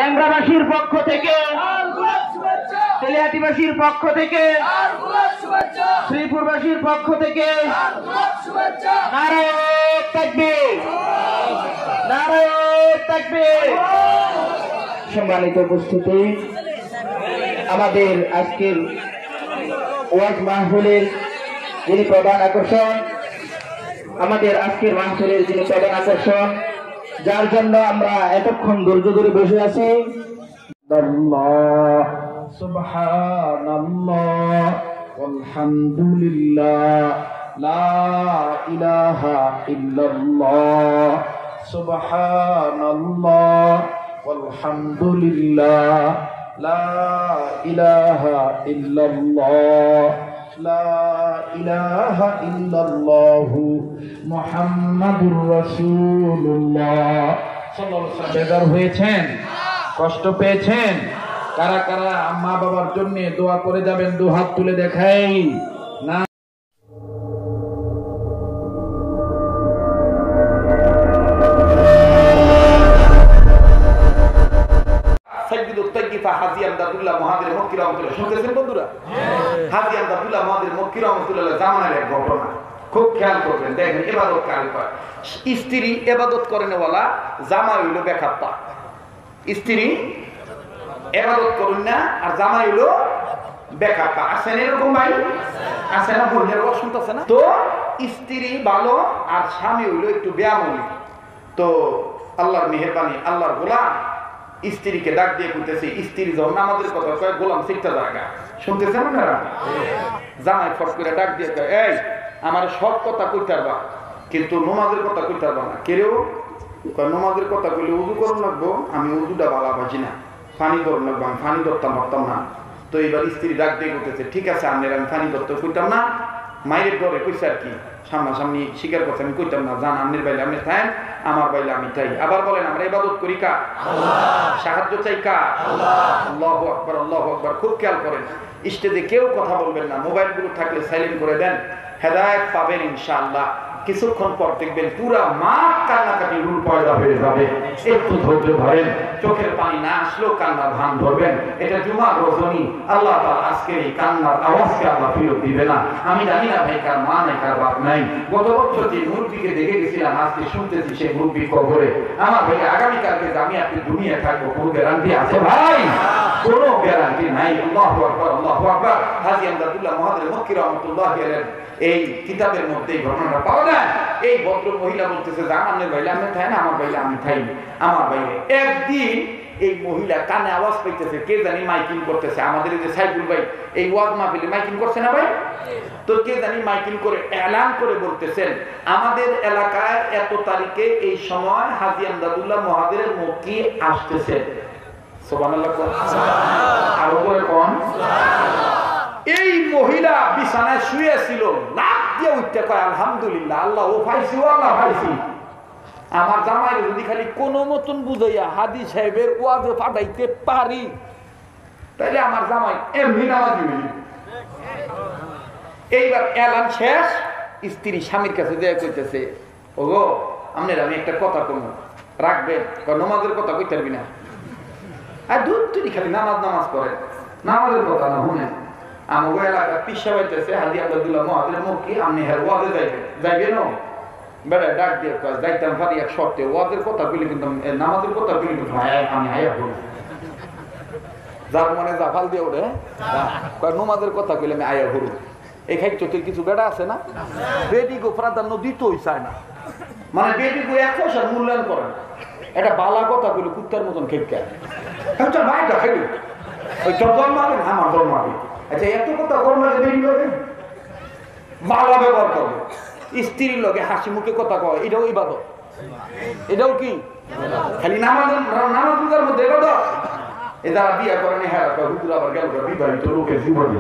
ট্যাংরাবাসীর পক্ষ থেকে, তেলিহাটিবাসীর পক্ষ থেকে, শ্রীপুরবাসীর পক্ষ থেকে নারায়ে তাকবীর, নারায়ে তাকবীর। সম্মানিত উপস্থিতি, আমাদের আজকের ওয়াজ মাহফিলের যিনি প্রধান আকর্ষণ, যার জন্য আমরা এতক্ষণ ধৈর্য ধরে বসে আছি, আল্লাহ সুবহানাল্লাহ আলহামদুলিল্লাহ লা ইলাহা ইল্লাল্লাহ সুবহানাল্লাহ আলহামদুলিল্লাহ লা ইলাহা ইল্লাল্লাহ লা ইলাহা ইল্লাল্লাহু মুহাম্মাদুর রাসূলুল্লাহ সাল্লাল্লাহু আলাইহি ওয়াসাল্লাম। বেজার হয়েছেন, কষ্ট পেয়েছেন? কারা কারা মা বাবার জন্য দোয়া করে যাবেন? দু হাত তুলে দেখাই না। হাজী আমদাদুল্লাহ মহাদের মক্কি রহমতুল্লাহ শুনতেছেন বন্ধুরা? হাজী আমদাদুল্লাহ মহাদের মক্কি রহমতুল্লাহ জামানার এক ঘটনা, খুব খেয়াল করবেন। দেখেন, ইবাদত কারে কয়? স্ত্রী ইবাদত করেনওয়ালা, জামাই হইল বেখাপ্পা। স্ত্রী ইবাদত করুন না, আর জামাই হইল বেখাপ্পা। আছেন এরকম ভাই? আছে না? বোনের শুনতেছে না? তো স্ত্রী ভালো আর স্বামী হইল একটু বেয়ামলি। তো আল্লাহর মেহেরবানি, আল্লাহর গোলাম স্ত্রীকে ডাক দিয়ে কইতেছে, স্ত্রী যখন আমাদের কথা কয়, গোলাম শিখতে জায়গা শুনতেছেন আপনারা? জামাই ফট করে ডাক দিয়ে কয়, এই আমার সব কথা কইতে পারবা, কিন্তু নমাজের কথা কইতে পারবা না। কেউ কয় নমাজের কথা কইলে উজু করুন লাগবো, আমি উজুটা ভালো বাজি না, পানি ধরুন লাগবো, আমি পানি ধরতাম পারতাম না। তো এবার স্ত্রী ডাক দিয়ে কইতেছে, ঠিক আছে আপনার আমি পানি ধরতে কইতাম না, মায়ের ডরে কইছে আর কি, সামনাসামনি স্বীকার করছে আমি কইতাম না, জান আপনার বাইলে আপনি থাকেন, আমার বাইলে আমি চাই। আবার বলেন, আমরা ইবাদত করি কার? সাহায্য চাই কার? আল্লাহু আকবার, আল্লাহু আকবার। খুব খেয়াল করেন, স্টেজে কেউ কথা বলবেন না, মোবাইলগুলো থাকলে সাইলেন্ট করে দেন, হেদায়েত পাবেন ইনশাআল্লাহ। কিছুক্ষণ পর দেখবেন পুরা মাঠ কান্নাকাটি রুল পয়দা হয়ে যাবে। একটু ধৈর্য ধরেন, চোখের পানি না আসলেও কান্নার ভান ধরবেন। এটা জুমার রজনী, আল্লাহ তাআলা আজকের এই কান্নার আওয়াজকে আল্লাহ ফিরত দিবে না। আমি জানি না ভাই কার মা নাই, কার বাপ নাই। গত বছর যে মুরব্বীকে দেখে গেছিলাম, আজকে শুনতেছি সেই মুরব্বী কবরে। আমার ভাই আগামীকালকে আমি আপনি দুনিয়া থাকবো, কোনো গ্যারান্টি আছে ভাই? কোনো গ্যারান্টি নাই। আল্লাহু আকবার, আল্লাহু আকবার। হাজী আমদাদুল্লাহ মহাদের মক্কি রহমতুল্লাহি আলাইহি এই কিতাবের মধ্যে এই ঘটনাটা পাওয়া যায়। এই ভদ্র মহিলা বলতেছে, জান আপনার বাইলে আপনি থাই না, আমার বাইলে আমি থাই। আমার বাইরে একদিন এই মহিলা কানে আওয়াজ পাইতেছে, কে জানি মাইকিং করতেছে। আমাদের এই যে সাইফুল ভাই এই ওয়াজ মাহফিলে মাইকিং করছে না ভাই? তো কে জানি মাইকিং করে এলান করে বলতেছেন, আমাদের এলাকায় এত তারিখে এই সময় হাজী আমদাদুল্লাহ মহাদের মক্কি আসতেছে। সুবহানাল্লাহ। আরো করে কোন? এই মহিলা বিছানায় শুয়ে ছিল, লাফ দিয়ে উঠতে কয়, আলহামদুলিল্লাহ, আল্লাহ ও পাইছি, ও আল্লাহ পাইছি। আমার জামাই যদি খালি কোনো মতন বুঝাইয়া হাদি সাহেবের ওয়াজে পাঠাইতে পারি, তাইলে আমার জামাই এমনি নামাজ দিবে। এইবার এলান শেষ, স্ত্রী স্বামীর কাছে দেয়া কইতেছে, ওগো আপনার আমি একটা কথা কমু, রাখবেন? নমাজের কথা কইতে পারবি না? আর দুধ তুই খালি নামাজ নামাজ করে, নামাজের কথা না শুনে। আমার এলাকার পিসা পাইতেছে হাজী আমদাদুল্লাহ মহাদের মক্কি, আপনি হের ওয়াজে যাইবে না? বেড়া ডাক দিয়ে কয়, যাইতাম পারি এক শর্তে, ওয়াজের কথা বলি কিন্তু নামাজের কথা বলি কিন্তু আমি আয়া বলি। যার মানে জাফাল দিয়ে ওঠে, কয় নমাজের কথা কইলে আমি আয়া হরু। এই খাইতে কিছু বেড়া আছে না, বেডিগো প্রাধান্য দিতেই চায় না, মানে বেডিগো এক পয়সার মূল্যায়ন করে না। এটা বালা কথা কইলে কুত্তার মতন খেপকে ভাইটা খাইল, ওই তোর জন্মাবে আমার জন্মাবে। আচ্ছা, এত কথা কর্মালে বেরিয়ে যাবে, বালা ব্যবহার করবে, স্ত্রীর লগে হাসি মুখে কথা কয়, এটাও ইবাদত। এটাও কি খালি নামাজ রোজার মধ্যে ইবাদত? এ যারা বিয়ে করেনি, হ্যাঁ হুজুর আবার গেল বিবাহিত লোকের জীবনে,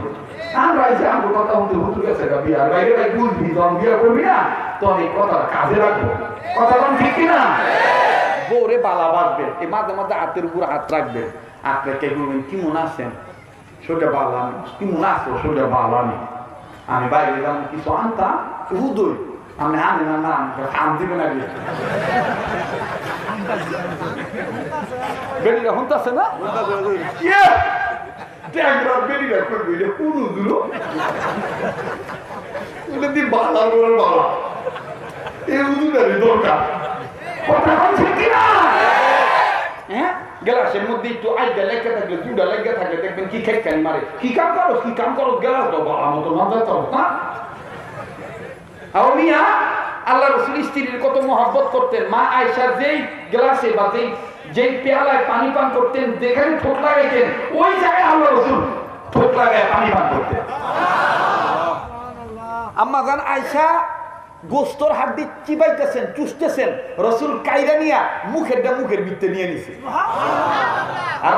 আমরা এই যে আমার কথা বলতে হুজুর গেছে বিয়ার বাইরে, ভাই বুঝবি যখন বিয়ে করবি না তখন এই কথা কাজে রাখবো। কথা তখন ঠিক কিনা? বউরে বালা বাঁধবে, এই মাঝে মাঝে হাতের উপর হাত রাখবে, আপনাকে কি মনে আছেন? সোজা বালানি, কি মনে আসতো? সোজা বালানি। আমি বাইরে যেমন কিছু আনতাম, হুদুই আমি আনি না, আন দিবে না। বেডিরা হন্তাছে না ইয়ে ট্যাংরা বেডিরা করবে এটা কোন দুলো এটা দি বালা বড় বাবা এই উদুদারি দরকার কথা বলছে কি না হ্যাঁ গ্লাসের মধ্যে একটু আইডা লেগে থাকলে দুটা লেগে থাকলে দেখবেন কি খেটকানি মারে কি কাম করো গ্লাস দাও বাবা মতো না যাও না আউলিয়া আল্লাহ রাসূল স্ত্রীর কত মহব্বত করতেন মা আয়েশা যেই গ্লাসে বা যেই পেয়ালায় পানি পান করতেন যেখানে ঠোঁট লাগাইতেন ওই জায়গায় আল্লাহ রাসূল ঠোঁট লাগায় পানি পান করতেন আম্মা জান আয়েশা গোস্তর হাড্ডি চিবাইতেছেন চুষতেছেন রাসূল কাইরা নিয়া মুখের ভিতরে নিয়ে নিছে আর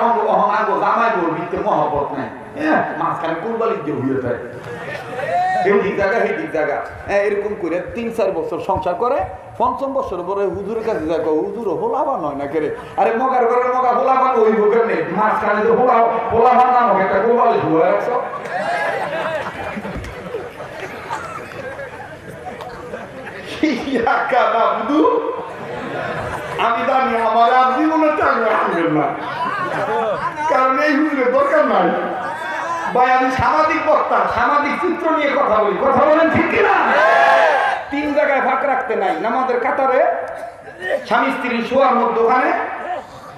আগো জামাই বল ভিতরে মহব্বত নাই মাঝখানে কুরবালি দিয়ে হইয়া যায় এই জায়গা এরকম করে ৩-৪ বছর সংসার করে ৫ম বছর পরে হুজুরের কাছে যায় হুজুর হোলাবান হয় না করে আরে মগার ঘরে মগা হোলাবান ওই বুকের নেই মাঝখানে যে হোলাবান নাম একটা কুরবালি ধুয়ে রাখছো আমি জানি আমার জীবনে চাকরি আনবেন না কারণ এই হুজুরের দরকার নাই ভাই আমি সামাজিক বক্তা সামাজিক চিত্র নিয়ে কথা বলেন ঠিক কিনা 3 জায়গায় ফাঁক রাখতে নাই নামাজের কাতারে স্বামী স্ত্রী শোয়ার মধ্যে ওখানে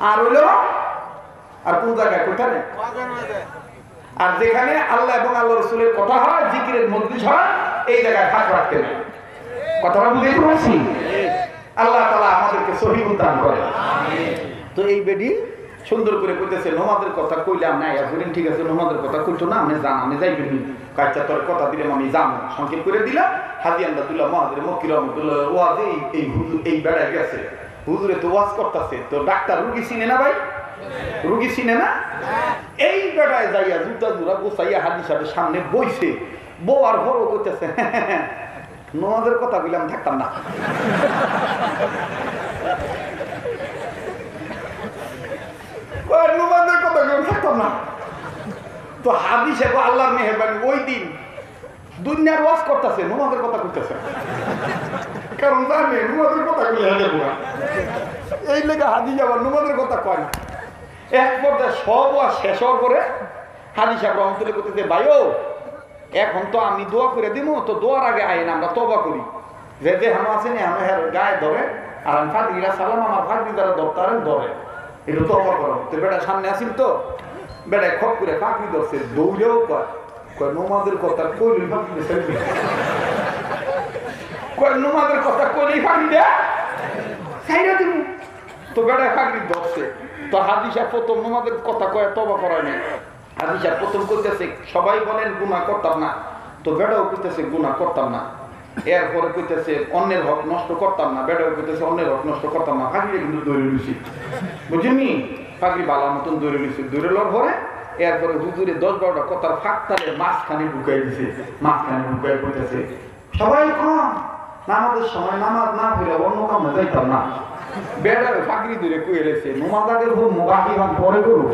আর হইল আর কোন জায়গায় কোথায় আর যেখানে আল্লাহ এবং আল্লাহ রাসূলের কথা হয় জিকিরের মজলিস হয় এই জায়গায় ফাঁক রাখতে নাই কথাটা বুঝতে পারছি আল্লাহ তাআলা আমাদেরকে সহিহ দান করে তো এই বেডি সুন্দর করে কইতেছে নমাজের কথা কইলাম না এখন ঠিক আছে নমাজের কথা কইতো না আমি যাইবেন কাচ্চা তোর কথা দিলাম আমি যাব সংক্ষেপ করে দিলাম হাজি আব্দুল্লাহ মহাজির মক্কি রহমাতুল্লাহ ওয়াজে এই হুজুর এই বেড়ায় গেছে হুজুরে তো ওয়াজ করতেছে তো ডাক্তার রোগী চিনে না ভাই রোগী চিনে না এই বেড়ায় যাইয়া জুতা জুরা গোছাইয়া হাজি সাহেবের সামনে বইছে বউ আর বড় কইতেছে নমাজের কথা কইলাম থাকতাম না নমাজের কথা কইলাম থাকতাম না তো হাজি সাহেব আল্লাহর মেহেরবানি ওই দিন দুনিয়ার ওয়াজ করতেছে নমাজের কথা কইতেছে কারণ জানে নমাজের কথা কইলে হাজার বুড়া এই লেগে হাজি আবার নমাজের কথা কয় না এক পর্যায়ে সব ওয়াজ শেষ হওয়ার পরে হাজি সাহেব রহমতুল্লাহ করতেছে ভাইও এখন তো আমি দোয়া করে দিব তো দোয়ার আগে আইন আমরা তওবা করি যে হাম আছে না আমরা গায়ে ধরে আর আমি ফাঁকরিরা সালাম আমার ফাঁকরি দ্বারা দপ্তারেন ধরে এটা তওবা করো তো বেটা সামনে আসিল তো বেটা খপ করে ফাঁকরি ধরছে দৌড়েও কয় নমাজের কথা কইলি ফাঁকরি সেলফি কয় নমাজের কথা কইলি ফাঁকরি দে সাইরা দিব তো বেটা ফাঁকরি ধরছে তো হাজি সাহেব প্রথম নমাজের কথা কয় তওবা করায় নাই হাজি সাহেব প্রথম কইতেছে সবাই বলেন গুনাহ করতাম না তো বেটাও কইতেছে গুনাহ করতাম না এরপরে কইতেছে অন্যের হক নষ্ট করতাম না বেটাও কইতেছে অন্যের হক নষ্ট করতাম না ফাঁকরি কিন্তু দৌড়ে লইছি বুঝিনি ফাঁকরি বালা মতন দৌড়ে লইছি দৌড়ে লওয়ার পরে এরপরে হুজুরে 10-12টা কথার ফাঁক তালে মাঝখানে ঢুকাই দিছে মাঝখানে ঢুকাই কইতেছে সবাই কম নামাজের সময় নামাজ না হইলে অন্য কামে যাইতাম না বেটা ফাঁকরি ধরে কই এলেছে নমাজ আগে মোবাকি ভাগ পরে করু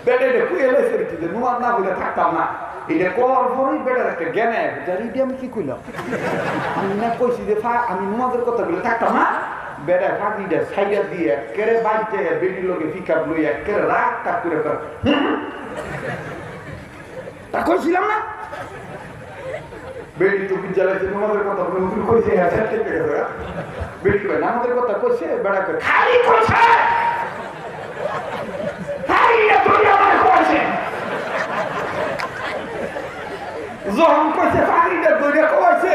বেটা কই এলেছে যে নমাজ না হইলে থাকতাম না এটা করার পরেই বেটার একটা জ্ঞানে জানি আমি কি কইলাম আমি না কইছি যে আমি নমাজের কথা বলে থাকতাম না বেটা ফাঁকিটা সাইডা দিয়ে একেবারে বাইতে বেডির লোকে পিকআপ লই একেবারে রাগ টাক করে তা কইছিলাম না বেডি তো বিদ্যালয়ে নমাজের কথা বলে উনি কইছে হ্যাঁ ঠিক আছে বেডি কই নামাজের কথা কইছে বেটা কই খালি কইছে খালি তুই আমার কইছে যখন কইছে ফাঁকিটা দইরা কইছে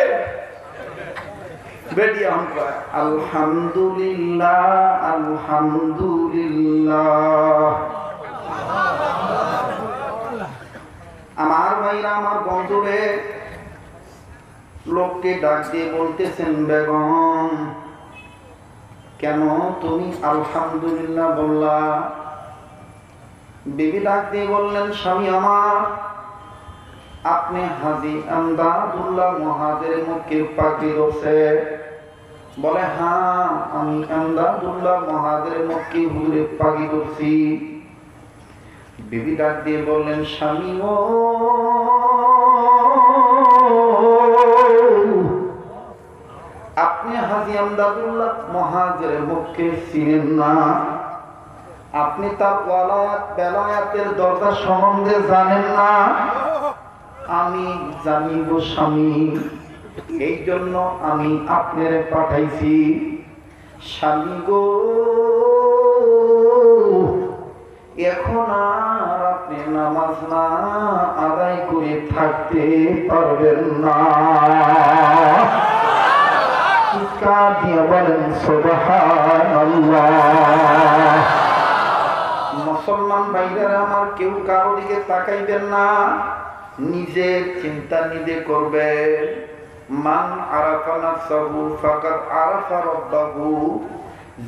বেডি কয় আলহামদুলিল্লাহ আলহামদুলিল্লাহ আমার ভাইরা আমার বন্ধুরে লোককে ডাক দিয়ে বলতেছেন বেগম কেন তুমি আলহামদুলিল্লাহ বললা বিবি ডাক দিয়ে বললেন স্বামী আমার আপনি হাজী আমদাদুল্লাহ মুহাজির মুখে পাখি ধরছে বলে হ্যাঁ আমি আমদাদুল্লাহ মুহাজির মুখে হুজুরে পাখি ধরছি বিবি ডাক দিয়ে বললেন স্বামী ও আপনি হাজী আমদাদুল্লাহ মুহাজির মুখে চিনেন না আপনি তার ওয়ালায়াত বেলায়াতের দরজা সম্বন্ধে জানেন না, আমি জানি গো স্বামী, এই জন্য আমি আপনার পাঠাইছি। স্বামী গো, এখন আর আপনি নামাজ না আদায় করে থাকতে পারবেন না। চিৎকার দিয়ে বলেন সুবহানাল্লাহ। মুসলমান ভাইরা আমার, কেউ কারো দিকে তাকাইবেন না, নিজের চিন্তা নিজে করবেন। মান আরাফা নাফসাহু ফাকাদ আরাফা রাব্বাহু,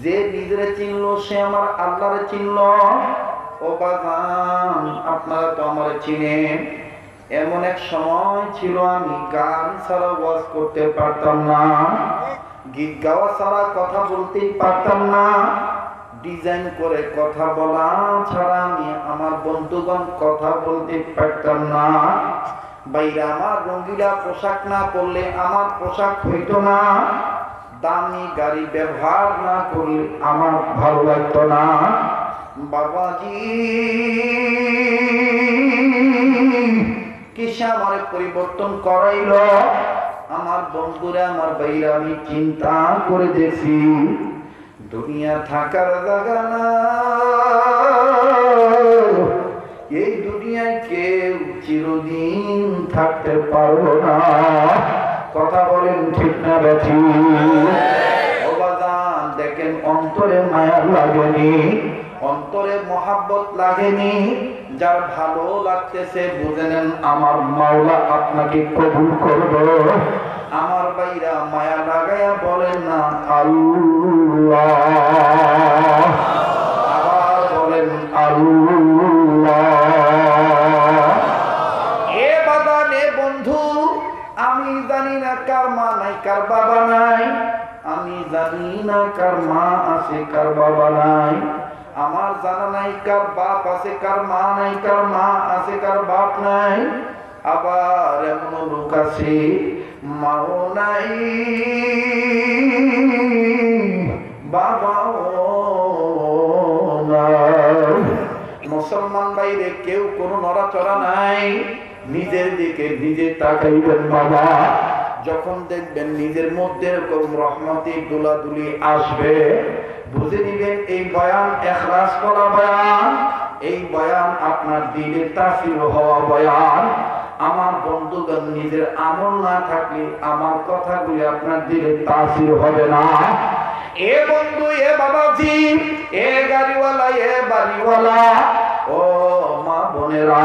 যে নিজেরে চিনলো সে আমার আল্লাহরে চিনলো। ও বাজান, আপনারা তো আমারে চিনেন। এমন এক সময় ছিল আমি গান ছাড়া ওয়াজ করতে পারতাম না, গীত গাওয়া ছাড়া কথা বলতেই পারতাম না, ডিজাইন করে কথা বলা ছাড়া আমি আমার বন্ধুগণ কথা বলতে পারতাম না। বাইরে আমার রঙ্গিলা পোশাক না পরলে আমার পোশাক হইতো না, দামি গাড়ি ব্যবহার না করলে আমার ভালো লাগতো না। বাবাজি কিসে আমার পরিবর্তন করাইল, আমার বন্ধুরা আমার বাইরে আমি চিন্তা করে দেখি, দুনিয়া থাকার জায়গা না, এই দুনিয়ায় কেউ চিরদিন থাকতে পারবো না। কথা বলেন ঠিক না বেঠিক? ও বাজান, দেখেন অন্তরে মায়া লাগেনি, অন্তরে মহাব্বত লাগেনি, যার ভালো লাগতেছে বুঝে নেন আমার মাওলা আপনাকে কবুল করবে। আমার বাইরা মায়া লাগায়া বলেন না আল্লাহ, আবার বলেন আল্লাহ। এ বাগানে বন্ধু, আমি জানি না কার মা নাই কার বাবা নাই, আমি জানি না কার মা আছে কার বাবা নাই, আমার জানা নাই কার বাপ আছে কার মা নাই, কার মা আছে কার বাপ নাই। আবার এমন লোক আছে মাও নাই বাবাও নাই। মুসলমান বাইরে কেউ কোনো নড়াচড়া নাই, নিজের দিকে নিজে তাকাইবেন বাবা। যখন দেখবেন নিজের মধ্যে এরকম রহমতি দুলাদুলি আসবে, বুঝে নিবেন এই বয়ান ইখলাস করা বয়ান, এই বয়ান আপনার দিলে তাসির হওয়া বয়ান। আমার বন্ধুগণ, নিজের আমল না থাকলে আমার কথাগুলি আপনার দিলে তাসির হবে না। এ বন্ধু, এ বাবাজি, এ গাড়িওয়ালা, এ বাড়িওয়ালা, ও মা বোনেরা,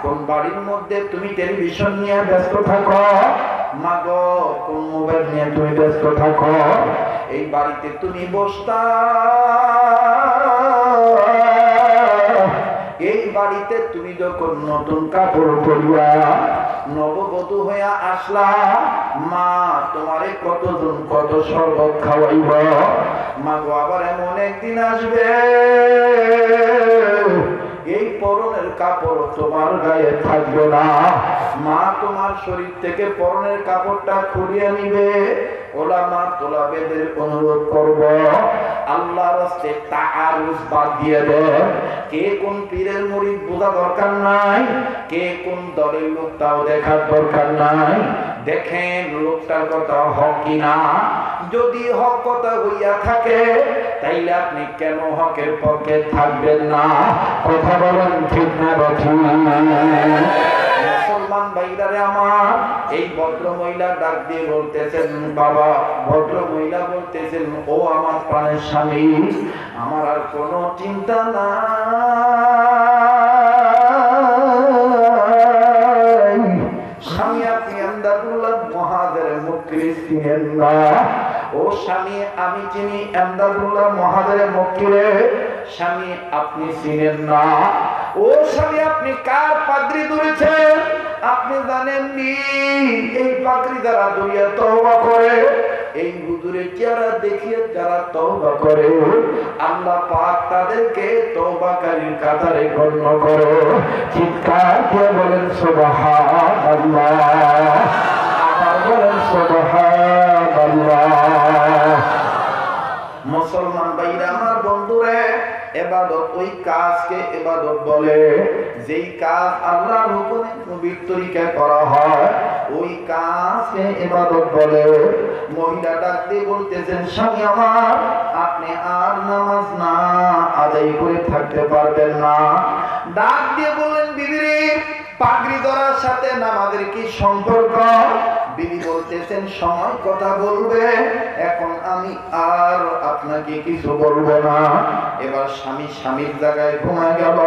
কোন বাড়ির মধ্যে তুমি টেলিভিশন নিয়ে ব্যস্ত থাকো, মা গো কোন মোবাইল নিয়ে তুমি ব্যস্ত থাকো, এই বাড়িতে তুমি বসতা, এই বাড়িতে তুমি যখন নতুন কাপড় পরিয়া নববধূ হইয়া আসলা, মা তোমারে কতজন কত শরবত খাওয়াইব। মা গো, আবার এমন একদিন আসবে এই পরনের কাপড় তোমার গায়ে থাকবে না, মা তোমার শরীর থেকে পরনের কাপড়টা খুলিয়ে নিবে। ওলামা তোলাবেদের অনুরোধ করব, আল্লাহর রাস্তে তাআরুজ বাদ দিয়ে দেন। কে কোন পীরের মুরিদ বোঝা দরকার নাই, কে কোন দলের লোক তাও দেখার দরকার নাই। দেখেন লোকটার কথা হক কিনা, যদি হক কথা হইয়া থাকে তাইলে আপনি কেন হকের পক্ষে থাকবেন না? কথা বলেন ঠিক না বেঠিক? মুসলমান ভাইরারে আমার, এই ভদ্র মহিলা ডাক দিয়ে বলতেছেন বাবা, ভদ্র মহিলা বলতেছেন ও আমার প্রাণের স্বামী, আমার আর কোনো চিন্তা নাই। স্বামী, আপনি আমদাদুল্লাহ মহাদের মুক্তি চিনেন না? ও স্বামী, আমি চিনি আমদাদুল্লাহ মহাদের মুক্তিরে, স্বামী আপনি চিনেন না? ও স্বামী, আপনি কার পাগড়ি ধরেছেন আপনি জানেননি? এই পাগড়ি যারা ধরিয়া তওবা করে, এই হুজুরের চেহারা দেখিয়ে যারা তওবা করে, আল্লাহ পাক তাদেরকে তওবাকারীর কাতারে গণ্য করে। চিৎকার দিয়ে বলেন সুবহানাল্লাহ, আবার বলেন সুবহানাল্লাহ। মুসলমান ভাইরা আমার, বন্ধুরে, ইবাদত ওই কাজকে ইবাদত বলে যেই কাজ আল্লাহর হুকুমে নবীর তরিকায় করা হয়, ওই কাজকে ইবাদত বলে। মহিলা ডাক দিয়ে বলতেছেন, স্বামী আমার, আপনি আর নামাজ না আদায় করে থাকতে পারবেন না। ডাক দিয়ে বললেন, বিবি রে, পাগড়ি ধরার সাথে নামাজের কি সম্পর্ক? বিবি বলতেছেন, সময় কথা বলবে, এখন আমি আর আপনাকে কিছু বলবো না। এবার স্বামী স্বামীর জায়গায় ঘুমায় গেল,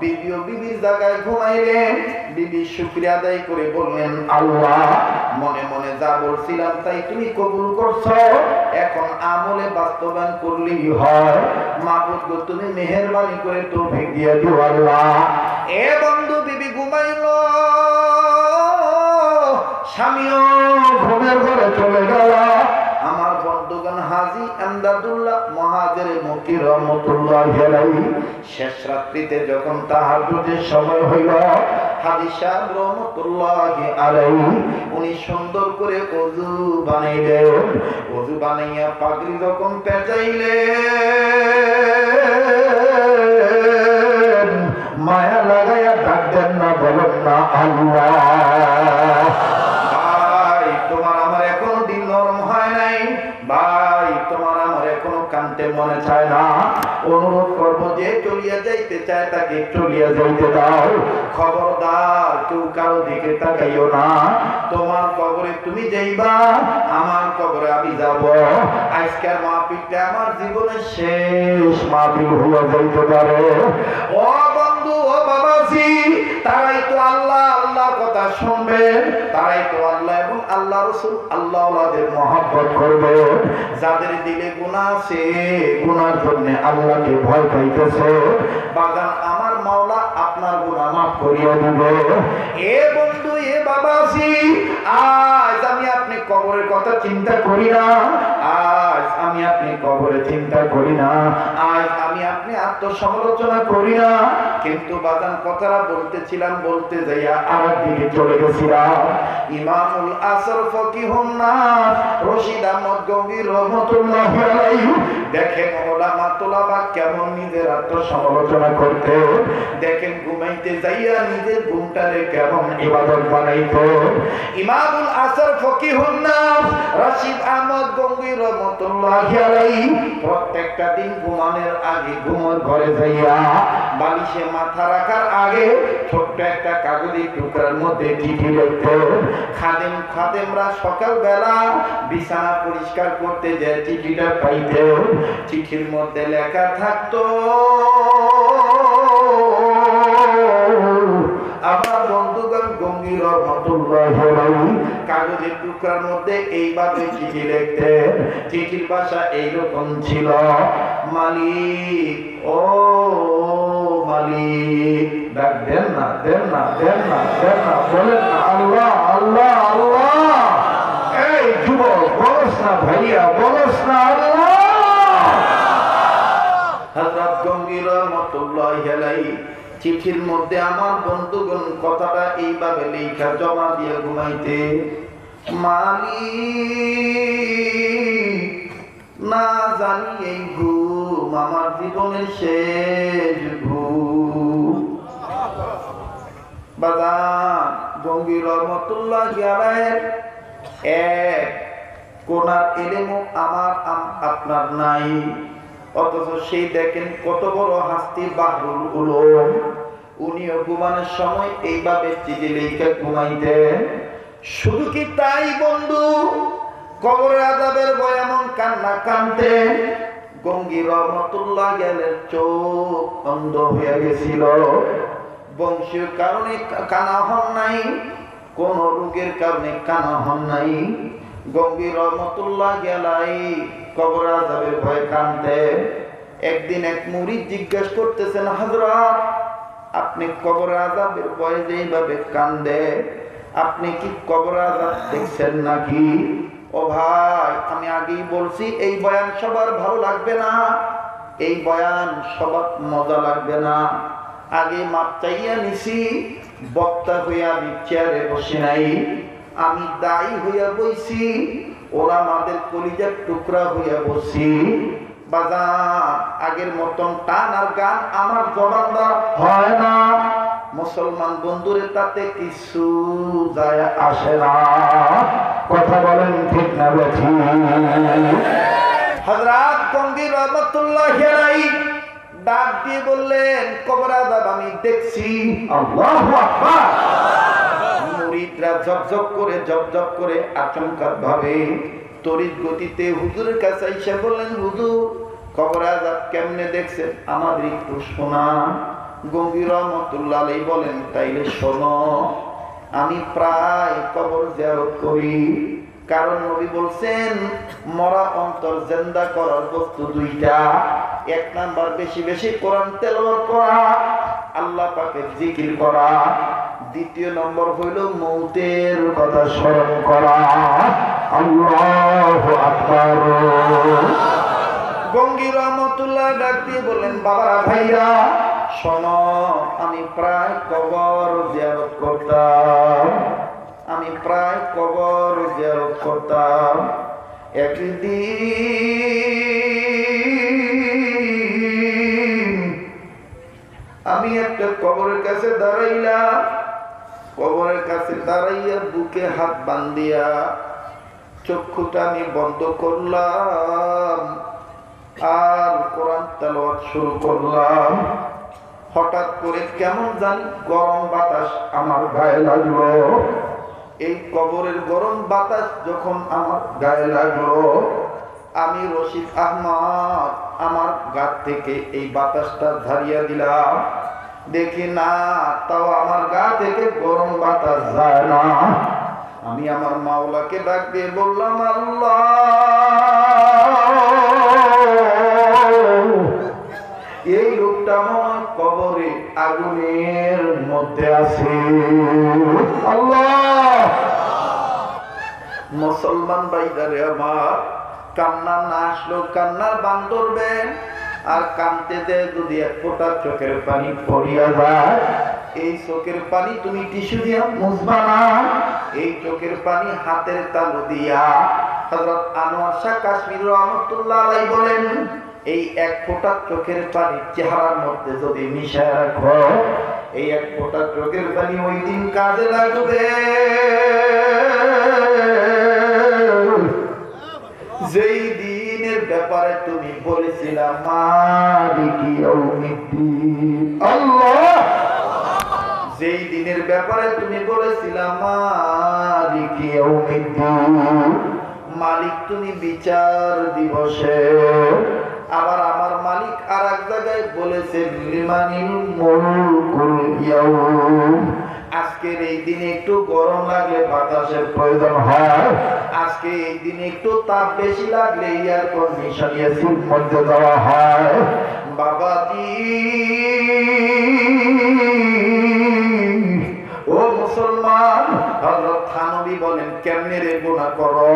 বিবিও বিবির জায়গায় ঘুমাইলেন। বিবি শুকরিয়া আদায় করে বললেন, আল্লাহ, মনে মনে যা বলছিলাম তাই তুমি কবুল করছো, এখন আমলে বাস্তবায়ন করলেই হয়। মাবুদ গো, তুমি মেহেরবানি করে তৌফিক দিয়ে দিও আল্লাহ। এ বন্ধু, বিবি ঘুমাইল, স্বামীও ঘুমের ঘরে চলে গেল। আমার বন্ধুগণ, হাজী এমদাদুল্লাহ মুহাজির মক্কি রহমাতুল্লাহি আলাইহি শেষ রাত্রিতে যখন তাহাজ্জুদের সময় হইল, হাজী সাহেব রহমাতুল্লাহি আলাইহি উনি সুন্দর করে ওযু বানাইলেন। ওযু বানাইয়া পাগড়ি যখন পেঁচাইলেন, মায়া লাগাইয়া ডাক দেন না, বলেন না আল্লাহ। ভাই, তোমার আমার এখনো দিল নরম হয় নাই। ভাই, তোমার আমার এখনো কানতে মনে চায় না। অনুরোধ করবো, যে চলিয়া যাইতে চায় তাকে চলিয়া যাইতে দাও। খবরদার কেউ কারো দিকে তাকাইও না। তোমার কবরে তুমি যাইবা, আমার কবরে আমি যাব। আজকের মাহফিলটা আমার জীবনের শেষ মাহফিল হইয়া যাইতে পারে। ও বন্ধু, ও বাবাজি, তারাই তো আল্লাহ আল্লাহর কথা শুনবে, তারাই তো আল্লাহ এবং আল্লাহ রাসূল আল্লাহ ওয়ালাদের মহব্বত করবে। যাদের দিলে গুনাহ আছে, গুনার জন্য আল্লাহকে ভয় পাইতেছে, বাগান আমার মাওলা আপনার গুনাহ মাফ করিয়া দিবে। এ বন্ধু, এ বাবাজি, আজ আমি আপনি কবরের কথা চিন্তা করি না, আজ আমি আপনি কবরে চিন্তা করি না, আজ আমি আপনি আত্মসমালোচনা করি না। কিন্তু বাগান কথাটা বলতেছিলাম, বলতে যাইয়া আর দিকে চলে গেছিলাম। ইমামুল আসর ফকিহুন নাস রশিদ আহমদ গঙ্গী রহমাতুল্লাহি আলাইহি দেখেন ওলামা তোলাবা কেমন নিজের আত্মসমালোচনা করতে, দেখেন ঘুমাইতে যাইয়া নিজের ঘুমটারে কেমন ইবাদত বানাইতো। ইমামুল আসর ফকিহুন নাস রশিদ আহমদ গঙ্গী রহমাতুল্লাহি আলাইহি প্রত্যেকটা দিন ঘুমানোর আগে ঘুমের ঘরে যাইয়া বালিশে মাথা রাখার আগে ছোট্ট একটা কাগজের টুকরার মধ্যে চিঠি লিখতো। খাদেমরা সকালবেলা বিছানা পরিষ্কার করতে যে চিঠিটা পাইতো, চিঠির মধ্যে লেখা থাকতো, আমার বন্ধুগণ গঙ্গী রহমাতুল্লাহি আলাইহি কাগজের টুকরার মধ্যে এইভাবে চিঠি লিখতেন। চিঠির ভাষা এইরকম ছিল, মালিক, ও মালিক, ডাক দেন না, দেন না, দেন না, দেন না, বলেন না আল্লাহ আল্লাহ আল্লাহ। এই যুবক, বলস না ভাইয়া, বলস না আল্লাহ। হযরত গঙ্গী রহমাতুল্লাহি আলাইহি চিঠির মধ্যে আমার বন্ধুগণ কথাটা এইভাবে লেখা জমা দিয়ে ঘুমাইতে, মালিক, না জানি এই ঘুম আমার জীবনের শেষ ঘুম। বাজান, গঙ্গী রহমাতুল্লাহি আলাইহির এক কোনার ইলমও আমার আপনার নাই, অথচ সেই দেখেন কত বড় হাস্তি বাহরুল উলুম। উনিও ঘুমানোর সময় এইভাবে চিঠি লিখে ঘুমাইতেন। শুধু কি তাই বন্ধু, কবরের আযাবের ভয়ে এমন কান্না কাঁদতেন, গঙ্গী রহমাতুল্লাহি আলাইহির চোখ অন্ধ হয়ে গেছিল। বংশীয় কারণে কানা হন নাই, কোন রোগের কারণে কানা হন নাই। গঙ্গী রহমাতুল্লাহি আলাইহি কবর আযাবের ভয়ে কাঁদতেন। একদিন এক মুরিদ জিজ্ঞাসা করতেছেন, হযরত, আপনি কবর আযাবের ভয়ে যেভাবে কাঁদেন, আপনি কি কবর আযাব দেখছেন নাকি? ও ভাই, আমি আগেই বলছি এই বয়ান সবার ভালো লাগবে না, এই বয়ান সবার মজা লাগবে না। আগে মাপ চাইয়া নিছি, বক্তা হইয়া আমি চেয়ারে বসে নাই, আমি দায়ী হইয়া বইছি, ওরা আমাদের কলিজার টুকরা হইয়া বসি। বাজান আগের মতন টান আর গান আমার জবান হয় না। মুসলমান বন্ধুরে তাতে কিছু যায় আসে না। কথা বলেন ঠিক না বেঠি? হযরত গঙ্গী রহমাতুল্লাহি আলাইহি ডাক দিয়ে বললেন, কবর আযাব আমি দেখছি। আল্লাহু আকবার। মুরিদরা জপ করে আচমকা ভাবে তড়িৎ গতিতে হুজুরের কাছে এসে বললেন, হুজুর কবর আযাব কেমনে দেখছেন আমাদের একটু শোনান। গঙ্গী রহমাতুল্লাহ আলাইহি বলেন, তাইলে শোনো। আমি প্রায় কবর জিয়ারত করি, কারণ নবী বলছেন মরা অন্তর জিন্দা করার বস্তু দুইটা। এক নাম্বার বেশি বেশি কোরআন তেলাওয়াত করা, আল্লাহ পাকের জিকির করা। দ্বিতীয় নম্বর হইল মৌতের কথা স্মরণ করা। আল্লাহু আকবার। গঙ্গী রহমাতুল্লাহ ডাক দিয়ে বললেন, বাবারা ভাইরা শোনো, আমি প্রায় কবর জিয়ারত করতাম। একদিন আমি একটা কবরের কাছে দাঁড়াইলাম। কবরের কাছে দাঁড়াইয়া বুকে হাত বান্ধিয়া চক্ষুটা আমি বন্ধ করলাম আর কোরআন তেলাওয়াত শুরু করলাম। হঠাৎ করে কেমন জানি গরম বাতাস আমার গায়ে লাগলো। এই কবরের গরম বাতাস যখন আমার গায়ে লাগলো, আমি রশিদ আহমদ আমার গা থেকে এই বাতাসটা ঝাড়িয়া দিলাম। দেখি না, তাও আমার গা থেকে গরম বাতাস যায় না। আমি আমার মাওলাকে ডাক দিয়ে বললাম, আল্লাহ এই লোকটা মনে কবরে আগুনের মধ্যে আছে। আল্লাহ। মুসলমান ভাইদারে আমার, কান্না না আসলো কান্নার বান ধরবেন, আর কানতে দেয় যদি এক ফোঁটা চোখের পানি পড়িয়া যায়, এই চোখের পানি তুমি টিস্যু দিয়া মুছবা না, এই চোখের পানি হাতের তালু দিয়া। হযরত আনোয়ার শাহ কাশ্মীর রহমাতুল্লাহ আলাইহি বলেন, এই এক ফোঁটা চোখের পানি চেহারার মধ্যে যদি মিশায় রাখো, এই এক ফোঁটা চোখের পানি ওই দিন কাজে লাগবে যেই দিনের ব্যাপারে তুমি বলেছিলাম মালিকি ইয়াউমিদ্দিন। আল্লাহ। যেই দিনের ব্যাপারে তুমি বলেছিলাম মালিকি ইয়াউমিদ্দিন, মালিক তুমি বিচার দিবসে। আবার আমার মালিক আর এক জায়গায় বলেছেন লিমানিল মুলকুল ইয়াউম। আজকের এই দিনে একটু গরম লাগলে বাতাসের প্রয়োজন হয়, আজকে এই দিনে একটু তাপ বেশি লাগলে এয়ার কন্ডিশন এসির মধ্যে দেওয়া হয়। বাবাজি ও মুসলমান, হযরত থানবী বলেন, কেমনে রে গুনাহ করো?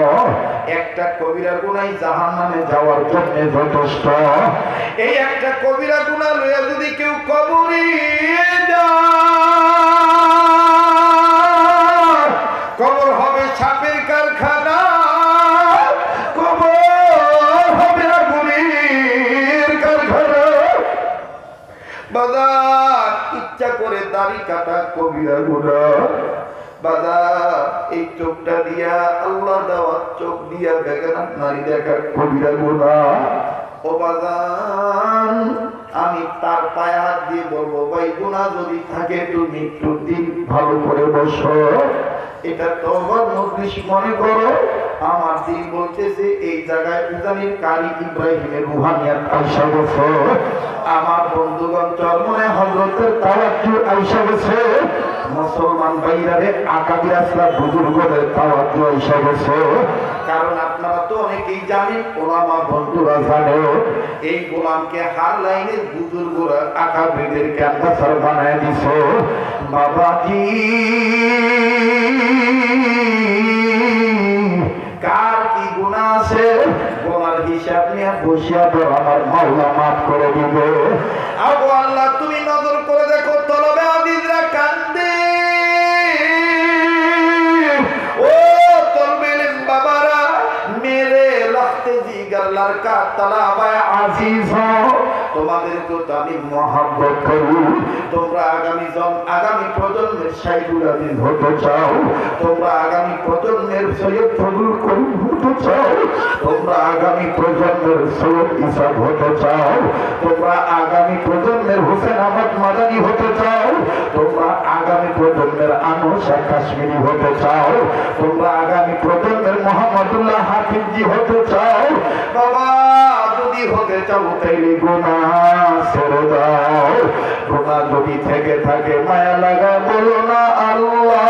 একটা কবিরা গুনাহ জাহান্নামে যাওয়ার জন্য যথেষ্ট। এই একটা কবিরা গুনাহ লইয়া যদি কেউ কবরে যায়, কবর হবে সাপের কারখানা, কবর হবে আগুনের কারখানা। বাজার ইচ্ছা করে দাড়ি কাটা কবিরা গুনাহ। বাজার এই চোখটা দিয়া, আল্লাহ দেওয়া চোখ দিয়া বেগানা নারী দেখা কবিরা গুনাহ। ও বাজান, আমি তার পায়ে হাত দিয়ে বলবো, ভাই গুনাহ যদি থাকে তুমি একটু দিন ভালো করে বসো, এটা তওবার মজলিস মনে করো। আমার দিন বলতেছে এই জায়গায় উজানির কারি ইব্রাহিমের রুহানিয়াত আইসা গেছে। আমার বন্ধুগণ চরমনে হযরতের তাওয়াজ্জু আইসা গেছে। মুসলমান ভাইরারে আকাবির আসলাম বুজুর্গদের তাওয়াজ্জু আইসা গেছে। কারণ আপনারা তো অনেকেই জানেন, ওলামা বন্ধুরা জানে, এই গোলামকে হার লাইনের বুজুর্গরা আকাবিরদের ক্যাম্পাসার বানায় দিছে। বাবাজি কার কি গুনাহ আছে, গোনার হিসাব নিয়ে বসিয়া তো আমার মাওলা মাফ করে দিবে। আগো আল্লাহ তুমি নজর করে দেখো, তলবে আদিজরা কান্দে। ও তলবে বাবারা, মেরে লখতে জিগার লড়কা তলাবায় আজিজ, তোমাদেরকে তো আমি মহব্বত করি। তোমরা আগামী প্রজন্মের শাইখুল আদিল হতে চাও, তোমরা আগামী প্রজন্মের সৈয়দ ফজলুল করিম হতে চাও, তোমরা আগামী প্রজন্মের সৈয়দ ইসাক হতে চাও, তোমরা আগামী প্রজন্মের হোসেন আহমদ মাদানী হতে চাও, তোমরা আগামী প্রজন্মের আনোয়ার শাহ কাশ্মীরি হতে চাও, তোমরা আগামী প্রজন্মের মোহাম্মদুল্লাহ হাফিজি হতে চাও, বাবা যদি হতে চাও তাইলে গুনাহ ছেড়ে দাও। গুনাহ যদি থেকে থাকে মায়া লাগা বলো না আল্লাহ।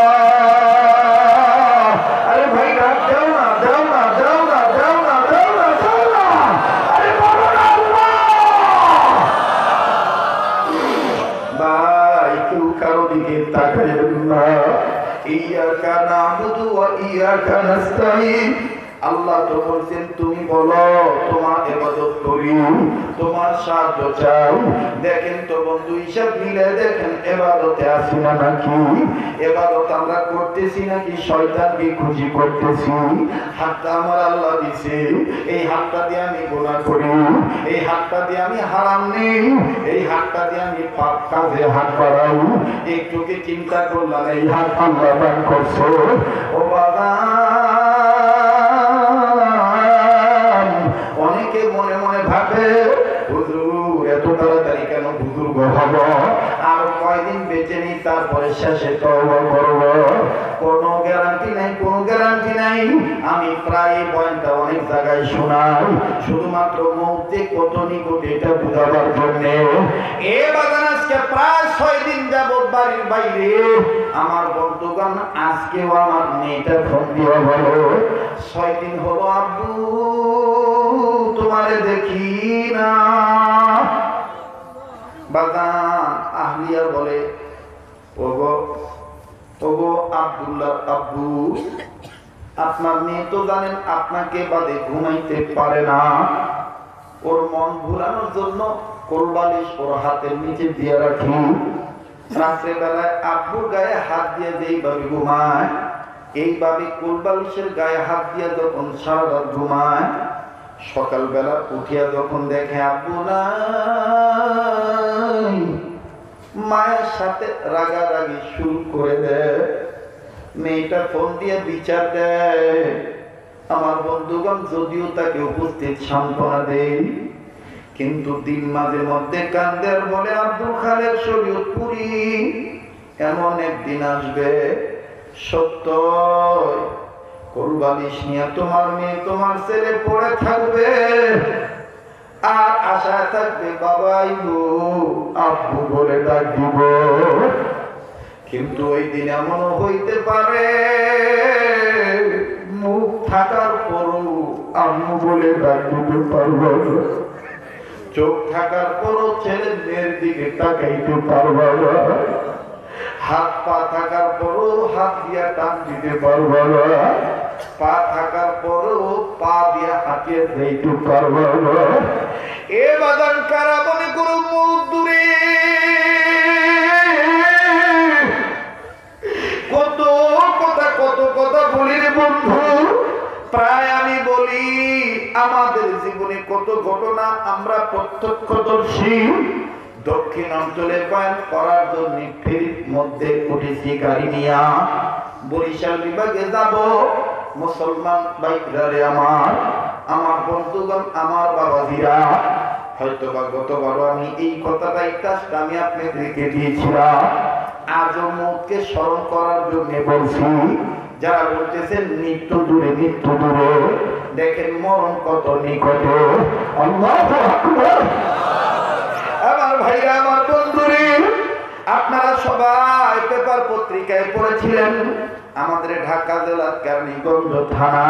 আরে ভাই ডাক দাও না, দাও না, দাও না, দাও না, দাও না, দাও না, আরে বলো না আল্লাহ। ভাই কেউ কারো দিকে তাকাবেন না। ইয়াকা নাবুদু ওয়া ইয়াকা নাস্তাঈন। আল্লাহ তো বলছেন তুমি বলো তোমার ইবাদত করি, তোমার সাহায্য চাই। দেখেন তো বন্ধু হিসাব মিলে দেখেন ইবাদতে আছি না নাকি? ইবাদত আমরা করতেছি নাকি শয়তানকে খুশি করতেছি? হাতটা আমার আল্লাহ দিছে, এই হাতটা দিয়ে আমি গুনাহ করি, এই হাতটা দিয়ে আমি হারাম নেই, এই হাতটা দিয়ে আমি পাপ কাজে হাত বাড়াই। একটু কি চিন্তা করলাম এই হাত আল্লাহ দান করছে? ও বাবা, অনেকে মনে মনে ভাবে হুজুর এত তাড়াতাড়ি কেন বুজুর্গ হব, আর কয়দিন বেঁচে নিই তারপরে শেষে তওবা করব। কোনো গ্যারান্টি নাই, কোনো গ্যারান্টি নাই। আমি প্রায় বয়ানটা অনেক জায়গায় শোনাই, শুধুমাত্র মৌতে কত নিকট এটা বোঝাবার জন্য। এ বাগান আজকে প্রায় 6 দিন যাবত বাড়ির বাইরে আমার বন্ধুগণ, আজকেও আমার মেয়েটা ফোন দিয়ে বলো 6 দিন হলো আব্বু তোমারে দেখি না। বাগান আহলিয়া বলে ওগো ওগো আব্দুল্লাহ আব্বু, আপনার মেয়ে তো জানেন আপনাকে বাদে ঘুমাইতে পারে না। ওর মন ভুলানোর জন্য কোলবালিশ ওর হাতের নিচে দিয়ে রাখি। রাত্রে বেলায় আব্বুর গায়ে হাত দিয়ে যেইভাবে ঘুমায়, এইভাবে কোলবালিশের গায়ে হাত দিয়ে যখন সারা রাত ঘুমায়, সকালবেলা উঠিয়া যখন দেখে আব্বু নাই, মায়ের সাথে রাগারাগি শুরু করে দেয়। মেয়েটা ফোন দিয়ে বিচার দেয়। আমার বন্ধুগণ যদিও তাকে উপস্থিত সান্ত্বনা দেয়, কিন্তু দিন মাঝে মধ্যে কান্দের বলে আব্দুল খালেক শরীয়তপুরি এমন একদিন আসবে সত্য কোলবালিশ নিয়ে তোমার মেয়ে তোমার ছেলে পড়ে থাকবে, আর আশায় থাকবে বাবাই গো আব্বু বলে ডাক দিব। কিন্তু ওই দিন এমন হইতে পারে মুখ থাকার পরও আম্মু বলে ডাক দিতে পারব, চোখ থাকার পরও ছেলে মেয়ের দিকে তাকাইতে পারব, হাত পা থাকার পরও হাত দিয়া টান দিতে পারব, পা থাকার পরও পা দিয়া হাতিয়ে দিতে পারব। এ বাগান কারা মনে করো দূরে কত কথা বলি রে বন্ধু। প্রায় আমি বলি আমাদের জীবনে কত ঘটনা আমরা প্রত্যক্ষদর্শী। দক্ষিণ অঞ্চলে বয়ান করার জন্য ফেরির মধ্যে উঠেছি গাড়ি নিয়া, বরিশাল বিভাগে যাব। মুসলমান ভাইরারে আমার বন্ধুগণ, আমার বাবাজিরা, হয়তো বা গতবারও আমি এই কথাটাই কাজটা আমি আপনাদেরকে দিয়েছিলাম। আজও মৌতকে স্মরণ করার জন্য বলছি। যারা বলতেছেন মৃত্যু দূরে, মৃত্যু দূরে, দেখেন মরণ কত নিকটে। আল্লাহু আকবার। আমার ভাইরা, আমার বন্ধুরে, আপনারা সবাই পেপার পত্রিকায় পড়েছিলেন আমাদের ঢাকা জেলার কেরানীগঞ্জ থানা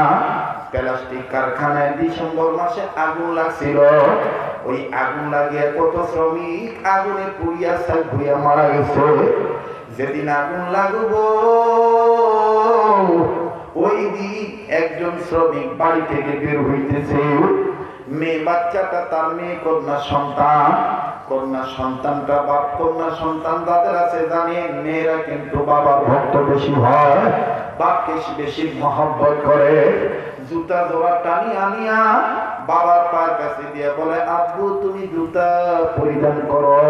প্লাস্টিক কারখানায় ডিসেম্বর মাসে আগুন লাগছিল। ওই আগুন লাগিয়ে কত শ্রমিক আগুনে পুড়িয়া ছাই হইয়া মারা গেছে। যেদিন আগুন লাগবো ওই দিন একজন শ্রমিক বাড়ি থেকে বের হইতেছে। মেয়ে বাচ্চাটা তার মেয়ে কন্যা সন্তানটা বাপ কন্যা সন্তান যাদের আছে জানেন, মেয়েরা কিন্তু বাবার ভক্ত বেশি হয়, বাপকে বেশি মহব্বত করে। জুতা জোড়া টানি আনিয়া বাবার পায়ের কাছে দিয়ে বলে আব্বু তুমি জুতা পরিধান করো।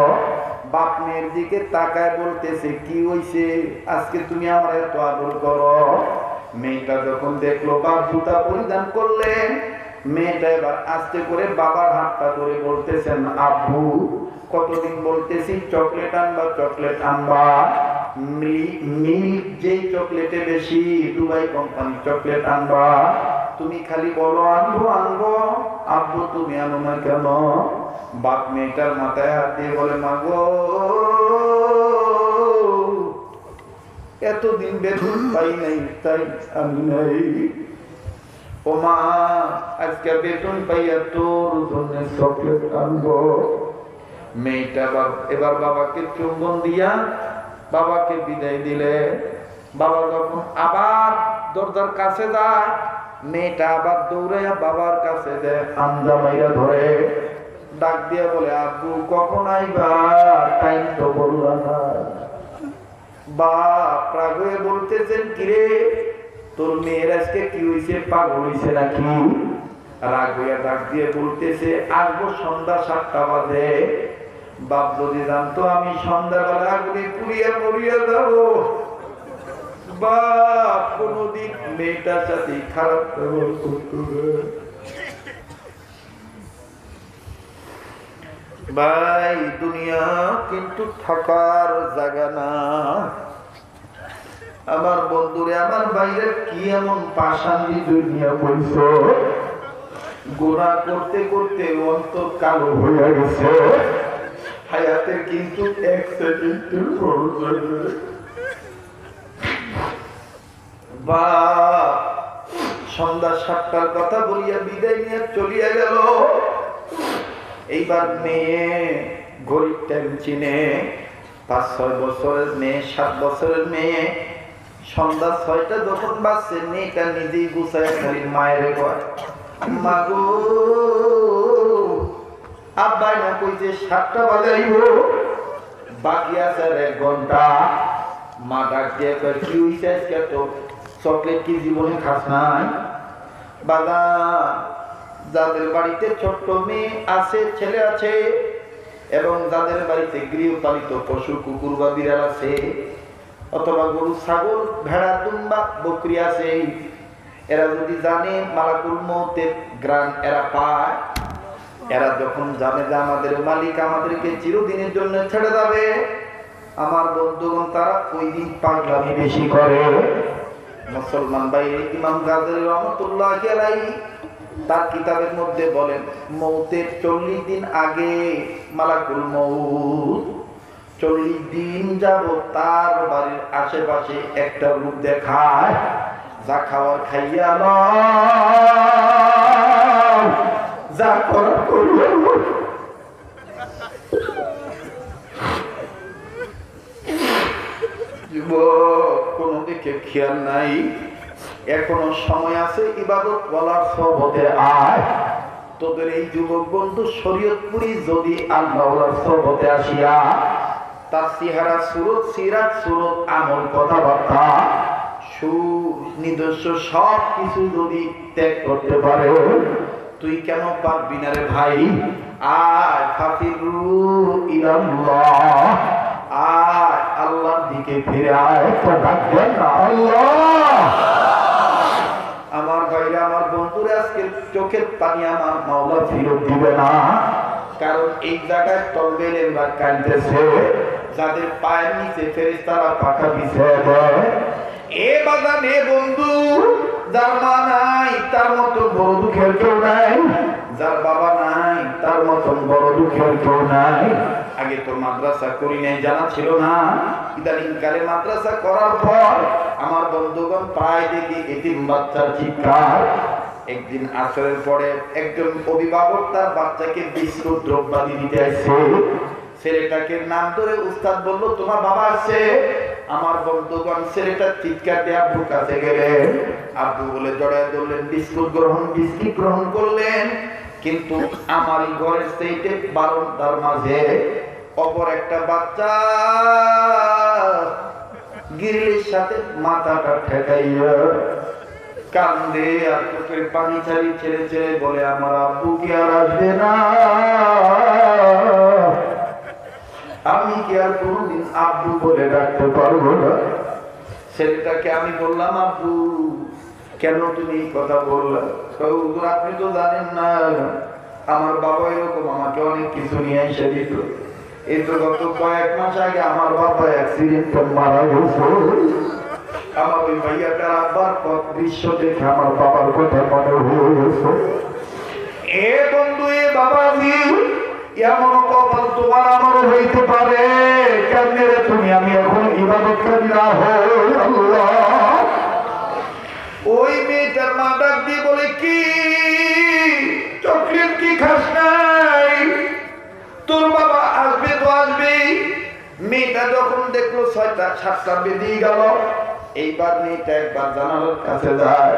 বাপ মেয়ের দিকে তাকায় বলতেছে কি হইছে আজকে তুমি আমার এত আদর করো। মেয়েটা যখন দেখলো বাপ জুতা পরিধান করলেন, মেয়েটা এবার আস্তে করে বাবার হাতটা ধরে বলতেছেন আব্বু কতদিন বলতেছি চকলেট আনবা চকলেট আনবা, মিল্ক যেই চকলেটে বেশি দুবাই কোম্পানি চকলেট আনবা, তুমি খালি বলো আনবো আনবো, আব্বু তুমি আনো না কেন? বাপ মেয়েটার মাথায় হাত দিয়ে বলে মা গো এতদিন বেতন পাই নাই তাই আমি নাই। ও মা আজকে বেতন পাইয়া তোর জন্য চকলেট আনবো। মেয়েটা এবার বাবাকে চুম্বন দিয়া বাবাকে বিদায় দিলে। বাবা যখন আবার দরজার কাছে যায়, মেয়েটা আবার দৌড়াইয়া বাবার কাছে যায়, আঞ্জা মাইরা ধরে ডাক দিয়া বলে আব্বু কখন আইবা, টাইম তো বললা না। বাপ রাগ হয়ে বলতেছেন কিরে তোর মেয়ের আজকে কি হয়েছে, পাগল হয়েছে নাকি? রাগ হইয়া ডাক দিয়ে বলতেছে আসবো সন্ধ্যা 7টা বাজে। বাপ যদি জানতো আমি সন্ধ্যাবেলা আগুনে পুড়িয়া মরিয়া যাব। বাপ কোনদিন মেয়েটার সাথে খারাপ ব্যবহার করতো না। ভাই দুনিয়া কিন্তু থাকার জায়গা না। আমার বন্ধুরে আমার বাইরে কি এমন পাশানি দুনিয়া বলছ, গোনা করতে করতে অন্তর কালো হয়ে গেছে। হায়াতের কিন্তু এক সেকেন্ডের প্রয়োজন। বা সন্ধ্যা 7টার কথা বলিয়া বিদায় নিয়ে চলিয়া গেল। এইবার মেয়ে গরিব টাইম চিনে, 5-6 বছরের মেয়ে, 7 বছরের মেয়ে। সন্ধ্যা 6টা যখন বাজছে মেয়েটা নিজেই গুছায় খালি মায়ের কয় মা গো আব্বাই না কইছে 7টা বাজাইব, বাকি আছে 1 ঘন্টা। মা ডাক দিয়ে কয় কি হইছে আজকে তো চকলেট কি জীবনে খাস নাই? বাবা যাদের বাড়িতে ছোট্ট মেয়ে আছে ছেলে আছে এবং যাদের বাড়িতে গৃহপালিত পশু কুকুর বা বিড়াল আছে অথবা গরু ছাগল ভেড়া দুম্বা বকরি আছে, এরা যদি জানে মালাকুল মউতের গ্রাণ এরা পায়, এরা যখন জানে যে আমাদের মালিক আমাদেরকে চিরদিনের জন্য ছেড়ে যাবে, আমার বন্ধুগণ তারা ওই দিন পাগলামি বেশি করে। মুসলমান ভাই ইমাম গাজী রহমাতুল্লাহি আলাইহি তার কিতাবের মধ্যে বলেন মউতের 40 দিন আগে মালাকুল মউত 40 দিন যাবত তার বাড়ির আশেপাশে একটা রূপ দেখায়, যা খাওয়ার খাইয়া নাও, যা করার করিয়া নাও। যুবক কোনো দিকে খেয়াল নাই, এখনো সময় আছে, ইবাদত বলার সহবতে আয়। তোদের এই যুবক বন্ধু শরীয়তপুরি যদি আল্লাহর সহবতে আসিয়া তার চেহারা সুরত সিরাত সুরত আমল কথাবার্তা সুনির্দিষ্ট সব কিছু যদি ত্যাগ করতে পারে, তুই কেন পারবি না রে ভাই? আয় ফাতিরু ইলাল্লাহ, আয় আল্লাহর দিকে ফিরে আয়। আল্লাহ আমার ভাইরা আমার বন্ধুরা আজকে চোখের পানি আমার মাওলা ফিরত দিবে না, কারণ এই জায়গায় তলবেল এবার কাঁদতেছে, যাদের পায়ের নিচে ফেরেশতারা পাখা বিছিয়ে দেয়। এ বাজান এ বন্ধু, যার মা নাই তার মতো বড় দুঃখের কেউ নাই, যার বাবা নাই তার মতন বড় দুঃখের কেউ নাই। আগে তো মাদ্রাসা করি নাই, জানা ছিল না, ইদানিং কালে মাদ্রাসা করার পর আমার বন্ধুগণ প্রায় দেখি এতিম বাচ্চার চিৎকার। একদিন আসরের পরে একজন অভিভাবক তার বাচ্চাকে বিস্কুট দ্রব্যাদি দিতে আসছে, ছেলেটাকে নাম ধরে উস্তাদ বলল তোমার বাবা আছে। আমার বন্ধুগণ ছেলেটা চিৎকার দিয়ে আব্বুর কাছে গেলে আব্বু বলে জড়ায় ধরলেন, বিস্কুট গ্রহণ করলেন। কিন্তু আমার ঘরের সেইটে বারান্দার মাঝে অপর একটা বাচ্চা গ্রিলের সাথে মাথাটা ঠেকাইয়া কান্দে আর চোখের পানি ছাড়ি ছেড়ে ছেড়ে বলে আমার আব্বু কি আর আসবে না, আমি কি আর কোনদিন আব্বু বলে ডাকতে পারবো না। ছেলেটাকে আমি বললাম আব্বু কেন তুমি এই কথা বললা? হুজুর আপনি তো জানেন না আমার বাবা এরকম আমাকে অনেক কিছু নিয়ে এসে দিত। এই তো গত কয়েক মাস আগে আমার বাবা অ্যাক্সিডেন্টে মারা গেছে। আমার ওই ভাইয়াটার আব্বার দৃশ্য দেখে আমার বাবার কথা মনে হয়ে গেছে। এ বন্ধু এ বাবাজি এমন কপাল তোমার আমারও হইতে পারে কেমনে রে তুমি আমি এখন ইবাদতকারী না হই। আল্লাহ ওই মেয়েটার মা ডাক দিয়ে বলে কি চকলেট কি খাস নাই? তোর বাবা আসবে তো আসবেই। মেয়েটা যখন দেখলো 6টা 7টা বেজে গেল, এইবার মেয়েটা একবার জানালার কাছে যায়,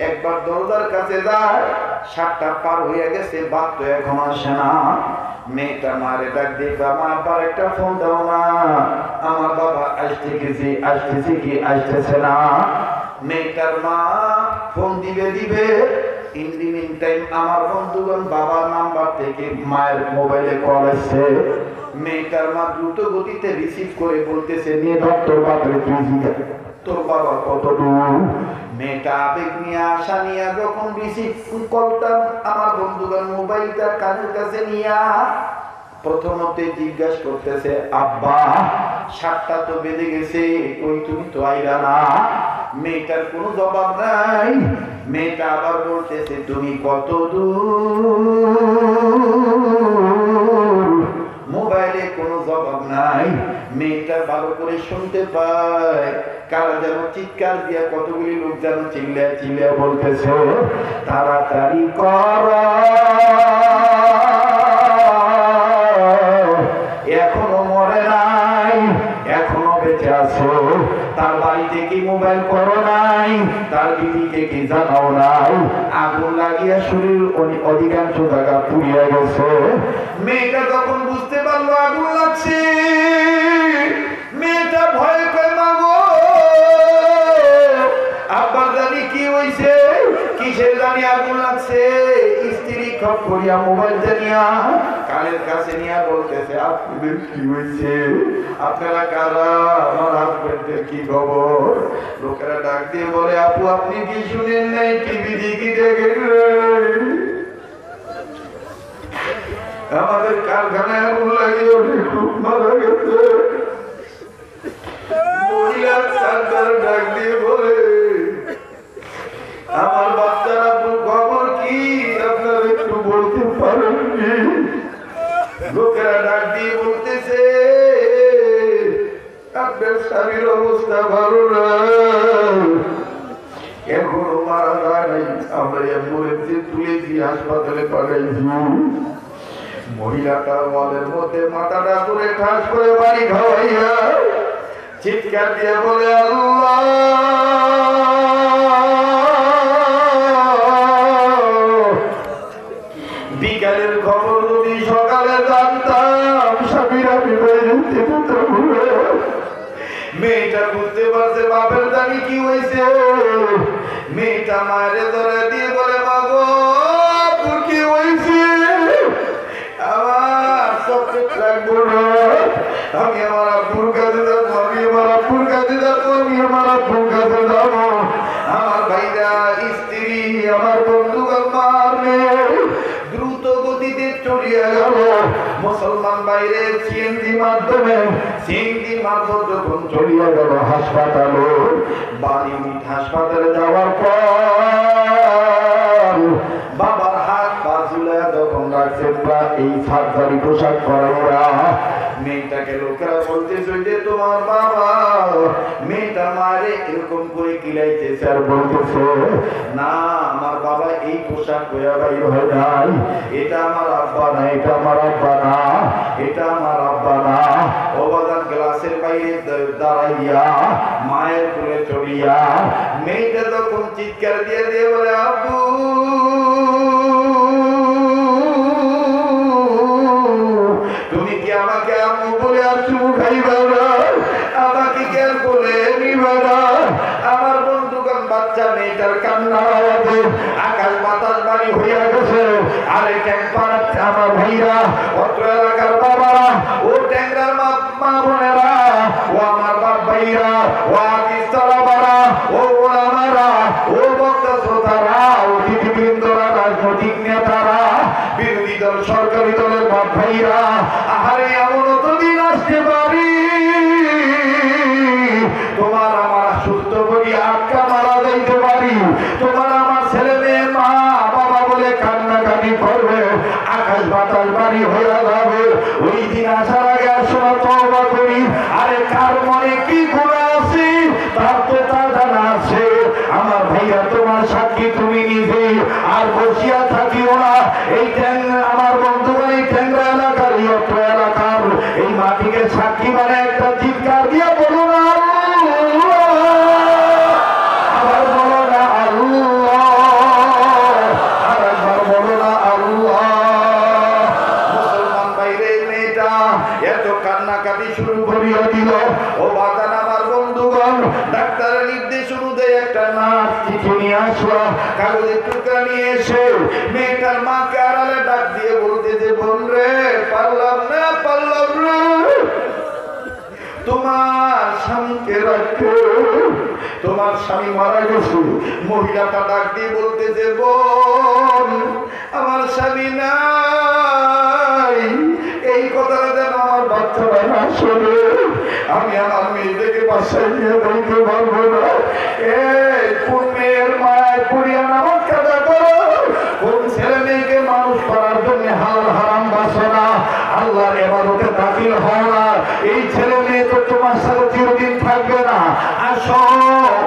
একবার দরজার কাছে যায়। 7টা পার হয়ে গেছে, বাপ তো এখন আসে না। মেয়েটা মারে ডাক দিয়ে মা আবার একটা ফোন দাও না, আমার বাবা আসতেছে কি আসতেছে না। মেয়েটার মা ফোন দিবে ইন দি মিন টাইম আমার বন্ধুগণ বাবার নাম্বার থেকে মায়ের মোবাইলে কল আসছে। মেয়েটার মা দ্রুত গতিতে রিসিভ করে বলতেছে নিয়ে ধর তোর বাপের তোর বাবা কত দূর। মেয়েটা আবেগ নিয়ে আশা নিয়ে যখন রিসিভ কলটা আমার বন্ধুগণ মোবাইলটা কানের কাছে নিয়ে প্রথমতে জিজ্ঞাসা করতেছে আব্বা 7টা তো বেজে গেছে, ওই তুমি তো আইলা না। মেয়েটার কোনো জবাব নাই। মেয়েটা আবার বলতেছে তুমি কত দূর, মোবাইলে কোনো জবাব নাই। মেয়েটা ভালো করে শুনতে পায়, কারা যেন চিৎকার দিয়া কতগুলি লোক যেন চিল্লা বলতেছে তাড়াতাড়ি কর, এখনো মরে নাই, এখনো বেঁচে আছো। তার বাড়িতে কি মোবাইল করো নাই, তার দিদিকে কি জানাও নাই, আগুন লাগিয়ে শরীর অধিকাংশ জায়গা পুড়িয়ে গেছে। মেয়েটা যখন বুঝতে পারলো আগুন লাগছে, মেয়েটা ভয় করে মাগো আব্বার জানি কি হইছে, কিসের জানি আগুন লাগছে। স্ত্রী খপ করিয়া মোবাইলটা নিয়া কানের কাছে নিয়ে বলতেছে আপনাদের কি হয়েছে, আপনারা কারা, আমার হাজবেন্ডের কি খবর? লোকেরা ডাক দিয়ে বলে আপু আপনি কি শুনেন নাই, টিভি দেখি দেখেন আমাদের কারখানায় আগুন লাগিয়ে খুব মারা গেছে। মহিলা ডাক দিয়ে বলে আমার বাচ্চারা খবর কি আপনারা একটু বলতে পারেন কি? লোকেরা ডাক দিয়ে বলতেছে আপনার স্বামীর অবস্থা ভালো না, এখনো মারা যায় নাই, আমরা অ্যাম্বুলেন্সে তুলেছি হাসপাতালে পাঠাইছি। মহিলাটা ওয়ালের মধ্যে মাথাটা করে ঠাস করে বাড়ি খাওয়াইয়া চিৎকার দিয়ে বলে আল্লাহ বিকালের খবর যদি সকালে জানতাম স্বামীরা মেয়েটা বুঝতে পারছে বাপের জানি কি হয়েছে। মেয়েটা মায়ের ধরে দিয়ে বলে মাগো কি হয়েছে, আমার চকলেট লাগবো না, আমি আমার আব্বুর কাছে যাবো, আমি আমার আব্বুর কাছে যাবো, আমি আমার আব্বুর কাছে যাবো। আমার ভাইরা স্ত্রী আমার বন্ধুগণ মার মেয়ে দ্রুত গতিতে চলিয়ে গেল। মুসলমান বাইরে সিএনজি মাধ্যমে সিএনজি মারফত যখন চলিয়ে গেল হাসপাতালে, বাড়ি হাসপাতালে যাওয়ার পর বাবার হাত পা ঝুলায় যখন রাখছে এই সার্জারি পোশাক করা মেয়েটাকে লোকেরা বলতেছে যে তোমার বাবা, মেয়েটা মারে এরকম করে কিলাইতেছে আর বলতেছে না আমার বাবা এই পোশাক পরে বাইর হয়ে যায়, এটা আমার আব্বা না, এটা আমার আব্বা না, এটা আমার আব্বা না। অবাদান গ্লাসের বাইরে দাঁড়াইয়া মায়ের কোলে চলিয়া মেয়েটা তখন চিৎকার দিয়ে দিয়ে বলে আব্বু তুমি কি আমাকে আম্মু বলে আর চুমু খাইবা না, আমাকে কে বলে নিবা না? আমার বন্ধুগণ বাচ্চা মেয়েটার কান্না বাড়ি হইয়া গেছে। আর এই ট্যাংপাড়া আমার ভাইরা, অত্র এলাকার বাবারা, ও ট্যাংরার মা বোনেরা, ও আমার বাপ ভাইরা, ও আদিস্তরা বারা, ও ওলামারা, ও বক্তা শ্রোতারা, অতিথিবৃন্দরা, রাজনৈতিক নেতারা, বিরোধী দল সরকারি দলের বাপ ভাইরা, আহারে এমন তো দিন আসতে পারি তোমার আমার সুস্থ করি আটকা মারা যাইতে পারি, তোমার আমার ছেলে মেয়ে মা বাবা বলে কান্নাকাটি করবে, আকাশ বাতাস বাড়ি হয়ে যাবে। ওই দিন আসার আগে আসলে তওবা করি। আরে কার মনে কি গুনাহ আছে তার তো তা জানা আছে। আমার ভাইয়া তোমার সাক্ষী তুমি নিজেই, আর বসিয়া থাকিও না। এই আমার বন্ধুগণ, এই ট্যাংরা এলাকার, অত্র এলাকার এই মাটিকে সাক্ষী মানে একটা চিৎকার দিয়ে বলো না আবার বলো না আল্লাহ, আর একবার বলো না আল্লাহ। মুসলমান বাইরে মেয়েটা এত কান্নাকাটি শুরু করিয়া দিল। ও বাদান আমার বন্ধুগণ, ডাক্তারের নির্দেশ অনুযায়ী একটা নার্স চিঠি নিয়ে আসলো, কাগজের টুকরা নিয়ে এসে মেয়েটার মাকে আড়ালে ডাক দিয়ে বলতে যে বোন রে, পারলাম না রে, তোমার স্বামীকে রাখতে, তোমার স্বামী মারা গেছে। মহিলাটা ডাক দিয়ে বলতে যে বোন, আমার স্বামী নাই, এই কথাটা যেন আমার বাচ্চারা না শোনে, আমি আমার মেয়েদেরকে বাসায় নিয়ে বলতে পারবো না। এই কোন মেয়ের মায়ের পুরিয়া নামাজ কাজা করো, কোন ছেলে মেয়েকে মানুষ করার জন্য হালাল হারাম বাসো না, আল্লাহর ইবাদতে দাখিল হও না। এই ছেলে মেয়ে তো তোমার সাথে চিরদিন থাকবে না। আসো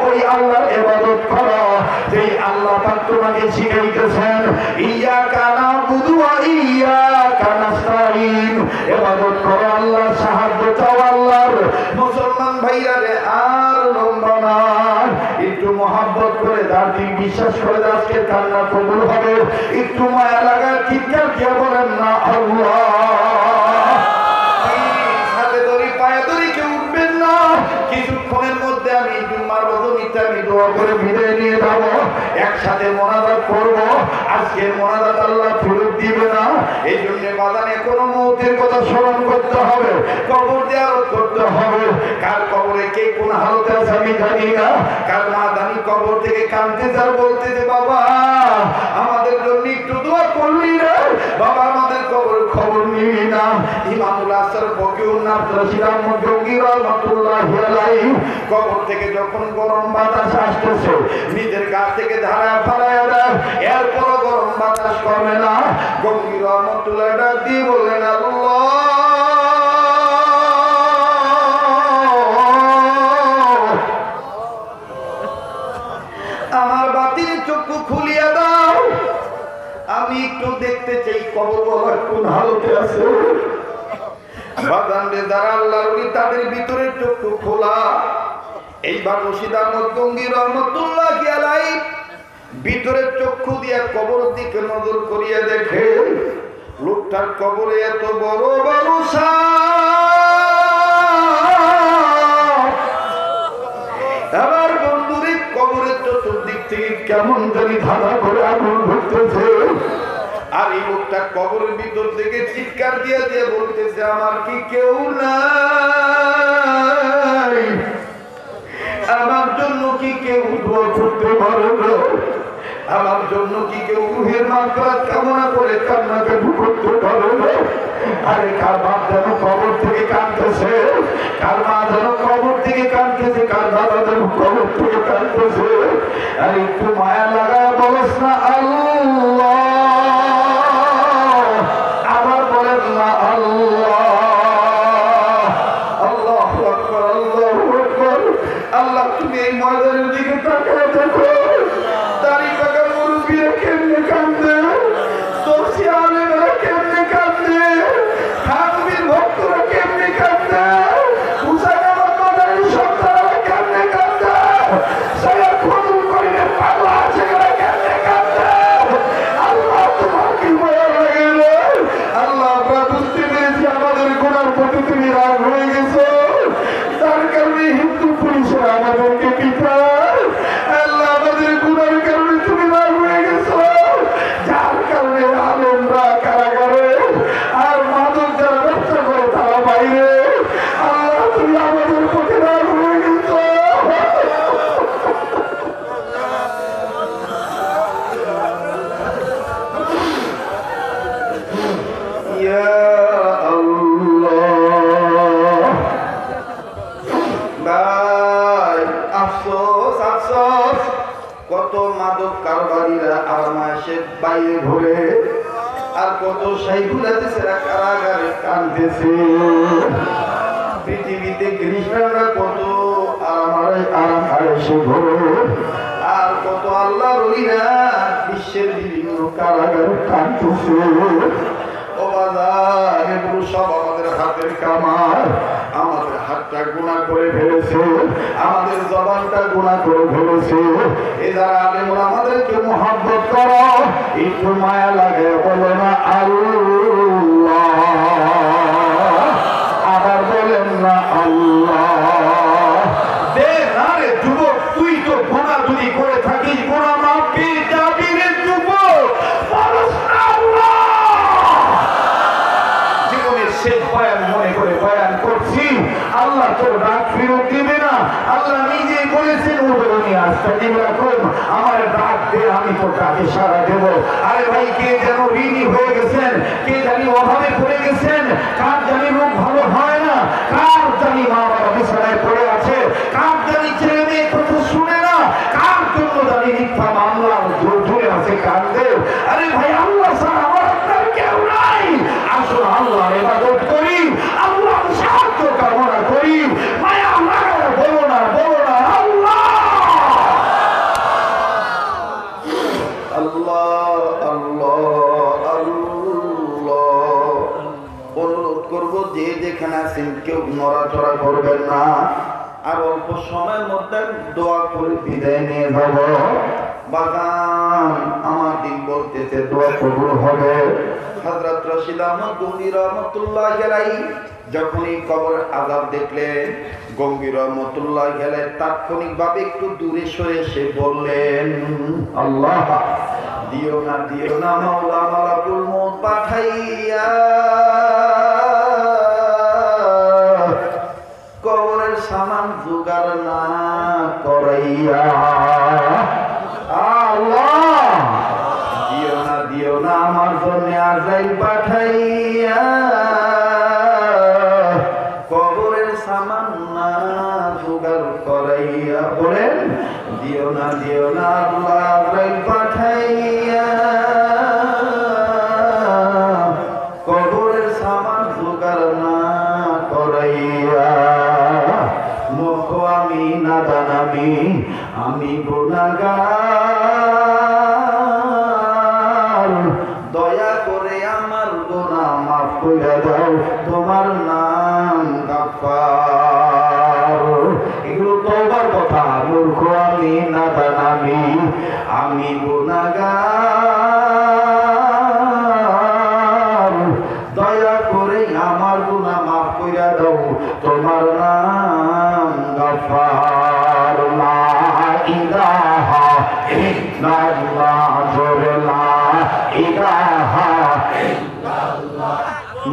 ওই আল্লাহর ইবাদত করো যেই আল্লাহ পাক তোমাকে শিখাইতেছেন। ইয়াকা নাবুদু ওয়া ইয়াকা নাস্তাইন, ইবাদত করো, আল্লাহর সাহায্য চাও আল্লাহর। মুসলমান ভাইরা রে, আর লম্বা না, একটু মহব্বত করে দাঁড়িয়ে বিশ্বাস করে আজকে কান্না কবুল হবে। একটু মায়া লাগার চিৎকার দিয়ে বলেন না আল্লাহ। হাতে ধরি পায়ে ধরি কেউ উঠবেন না। কিছুক্ষণের মধ্যে আমি জুম্মার রজনীতে আমি দোয়া করে বিদায় নিয়ে যাবো, একসাথে মোনাজাত করবো। আজকের মোনাজাত আল্লাহ ফেরত দিবে না, এই জন্য বাদানে কোনো মৌতের কথা স্মরণ করতে হবে, কবর জিয়ারত করতে হবে। কার কবরে কে কোন হালতে আছে আমি জানি না। কার মা জানি কবর থেকে কাঁদতে যার বলতে যে বাবা আমাদের জন্য একটু দোয়া করলি না, বাবা আমাদের কবর খবর নিবি না। ইমামুল আসর ফকিউন নাফসি রাহমাতুল্লাহি রাহমাতুল্লাহি আলাইহি কবর থেকে যখন গরম বাতাস আসতেছে নিজের গা থেকে ধারা ফালায়া দেয়, এরপর গরম বাতাস কমে না। গম্ভীর রহমতুল্লাহ ডাক দিয়ে বললেন আল্লাহ, আমার বাতিল চক্ষু খুলিয়া দাও, আমি একটু দেখতে চাই কবরওয়ালা কোন হালতে আছে। বাগানে যারা আল্লাহর ওলি তাদের ভিতরের চক্ষু খোলা। এইবার রশিদ আহমদ গঙ্গী রহমতুল্লাহি আলাইহি ভিতরের চক্ষু দিয়া কবর দিকে নজর করিয়া দেখে লোকটার কবরে এত বড় বড় সাপ। আমার বন্ধুরে কবরের চতুর্দিক থেকে কেমন জানি ধাঁধা করে আগুন ঢুকতেছে। আর এই লোকটা কবরের ভিতর থেকে চিৎকার দিয়ে দিয়ে বলতেছে আমার কি কেউ নাই, আমার জন্য কি কেউ দোয়া করতে পারে না, আমার জন্য কি কেউ রুহের মাগফিরাত কামনা করে কান্নাকাটি করতে পারে না। আরে কার বাপ যেন কবর থেকে কাঁদতেছে, কার মা যেন কবর থেকে কাঁদতেছে, কার দাদা যেন কবর থেকে কাঁদতেছে। আর একটু মায়া লাগায় বলস না আল্লাহ, আবার বলেন না আল্লাহ। আল্লাহু আকবার, আল্লাহু আকবার। আল্লাহ তুমি এই ময়দানের দিকে তাকিয়ে দেখো, দাড়ি পাকা মুরব্বিরা কেমনে কান্দে, দর্শী আলেমেরা কেমনে কান্দে, হাকবির ভক্তরা কেমনে কান্দে, হুসাইন আহমদ মাদানির সন্তানরা কেমনে কান্দে, সৈয়দ ফজল করিমের পাগলা আশিকরা কেমনে কান্দে। আল্লাহ তোমার কি মায়া লাগে রে। আল্লাহ আমরা বুঝতে পেরেছি আমাদের গুনার প্রতি তুমি রাগ হয়ে গেছো, তার কারণে হিন্দু পুলিশরা আমাদেরকে পিটায়। আল্লাহ আমাদের গুনার কারণে তুমি রাগ হয়ে গেছো। বাইরে ঘুরে, আর কত শাইখুল হাদিসেরা কারাগারে কাঁদতেছে। পৃথিবীতে খ্রিস্টানরা কত আরাম আয়েশে ঘোরে, আর কত আল্লাহর ওলিরা বিশ্বের বিভিন্ন কারাগারে কাঁদতেছে। ও বাজার, এগুলো সব আমাদের হাতের কামার। আমাদের হাতটা গুনাহ করে ফেলেছে, আমাদের জবানটা গুনাহ করে ফেলেছে। এ যারা আলেম আমাদেরকে মহব্বত করো, একটু মায়া লাগে, বলো না আল্লাহ, আবার বলেন না আল্লাহ। দে না রে যুবক, তুই তো গুনাহ যদি করে থাকিস, গুনাহ মাফ পেয়ে যাবি রে যুবক, বলস না আল্লাহ। জীবনের শেষ বয়ান মনে করে বয়ান করছি, আল্লাহ তোর ডাক ফিরত দিবে না। আল্লাহ নিজে বলেছেন, উদরুনি আস্তাজিব লাকুম, আমার ডাক দে, আমি তোর ডাকে সাড়া দেব। আরে ভাই, কে যেন ঋণী হয়ে গেছেন, কে জানি অভাবে পড়ে গেছেন, কার জানি রোগ ভালো হয় না, কার জানি মা বাবা বিছানায় পড়ে আছে, কার জানি ছেলে মেয়ে কথা শুনে না, কার জন্য জানি মিথ্যা মামলা ঝুলে আছে কান্দে। আরে ভাই, আল্লাহ ছাড়া আমার আপনার কেউ নাই। আসুন আল্লাহর ইবাদত করি, আল্লাহর সাহায্য কামনা করি। মায়া লাগায় বলো না, বলো না আল্লাহ। আল্লাহ আল্লাহ আল্লাহ। অনুরোধ করবো, যে যেখানে আছেন কেউ নড়াচড়া করবেন না। আর অল্প সময়ের মধ্যে দোয়া করে বিদায় নিয়ে যাব। বাগান আমার দিন বলতেছে দোয়া কবুল হবে। হযরত রশিদ আহমদ গঙ্গী রহমাতুল্লাহি আলাইহি যখনই কবর আযাব দেখলেন, গঙ্গী রহমাতুল্লাহি আলাইহি তাৎক্ষণিকভাবে একটু দূরে সরে এসে বললেন, আল্লাহ দিও না মাওলা মালাকুল মউত পাঠাইয়া, কবরের সামান জোগাড় না করাইয়া। আল্লাহ দিও না আমার জন্য আযাব পাঠাইয়া, কবরের সামান না জোগাড় করাইয়া। বলেন, দিও না আল্লাহ আযাব পাঠাইয়া, কবরের সামান জোগাড় না করাইয়া। মুখ আমি নাদান, আমি গুনাহগার, দয়া করে আমার গুনাহ মাফ করে দাও, তোমার নাম গাফফার। এগুলো তওবার কথা। মূর্খ আমি, নাদান আমি গুনাহগার, দয়া করে আমার গুনাহ মাফ করে দাও, তোমার নাম গাফফার। লা ইলাহা ইল্লাল্লাহ, জোরে লা ইলাহা ইল্লাল্লাহ।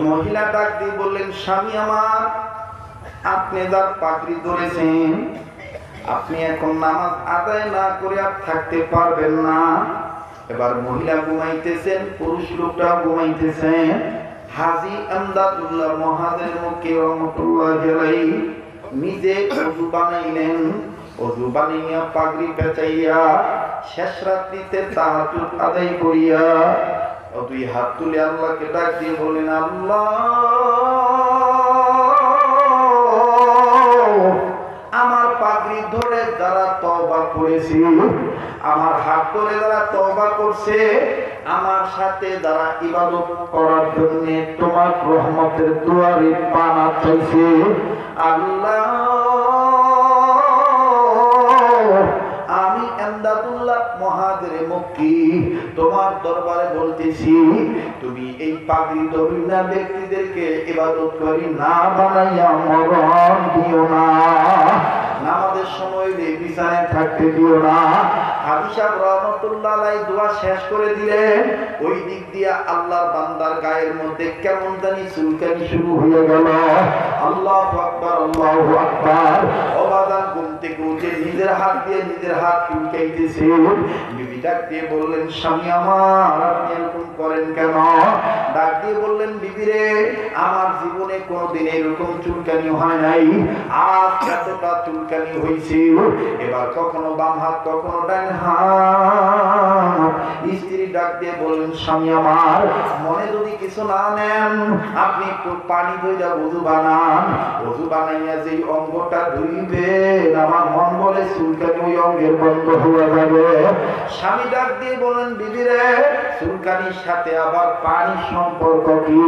মহিলা ডাক দিয়ে বললেন, স্বামী আমার, আপনি যার পাগড়ি ধরেছেন, আপনি এখন নামাজ আদায় না করে আর থাকতে পারবেন না। এবার মহিলা ঘুমাইতেছেন, পুরুষ লোকটা ঘুমাইতেছেন। হাজী আমদাদুল্লাহ মহাদের মুখে রহমতুল্লাহি আলাইহি নিজে ওযু বানাইলেন। ওযু বানাইয়া পাগড়ি পেঁচাইয়া শেষ রাত্রিতে তাহাজ্জুদ আদায় করিয়া দুই হাত তুলে আল্লাহকে ডাক দিয়ে বললেন, আল্লাহ আমার পাগড়ি ধরে যারা তওবা করেছে, আমার হাত ধরে যারা তওবা করছে, আমার সাথে যারা ইবাদত করার জন্য তোমার রহমতের দুয়ারে পানা চাইছে, আল্লাহ আমি আমদাদুল্লাহ মহাদের মক্কি তোমার দরবারে বলতেছি, তুমি এই পাগড়ি ধরিনা ব্যক্তিদেরকে ইবাদত করি না বানাইয়া মরণ দিও না, নামাজের সময় বিছানায় থাকতে দিও না। হাজী সাহেব রহমতুল্লাহ আলাইহি দোয়া শেষ করে দিলেন। ওই দিক দিয়া আল্লাহর বান্দার গায়ের মধ্যে কেমন জানি চুলকানি শুরু হয়ে গেল। আল্লাহু আকবার, আল্লাহু আকবার। ওবাদান ঘুম থেকে উঠে নিজের হাত দিয়ে নিজের হাত চুলকাইতেছে। বিবি ডাক দিয়ে বললেন স্বামী আমার আপনি এরকম করেন কেন? ডাক দিয়ে বললেন বিবি রে আমার জীবনে কোনোদিন এরকম চুলকানি হয় নাই, আজ এতটা চুলকানি হয়েছে। এবার কখনো বাম হাত কখনো ডান হাত। স্ত্রী ডাক দিয়ে বললেন স্বামী আমার মনে যদি কিছু না নেন আপনি একটু পানি ধুইয়া ওযু বানান, ওযু বানাইয়া যেই অঙ্গটা ধুইবেন আমার মন বলে চুলকানি ওই অঙ্গের বন্ধ হয়ে যাবে। স্বামী ডাক দিয়ে বলেন বিবি রে চুলকানির সাথে আবার পানি সম্পর্ক কি?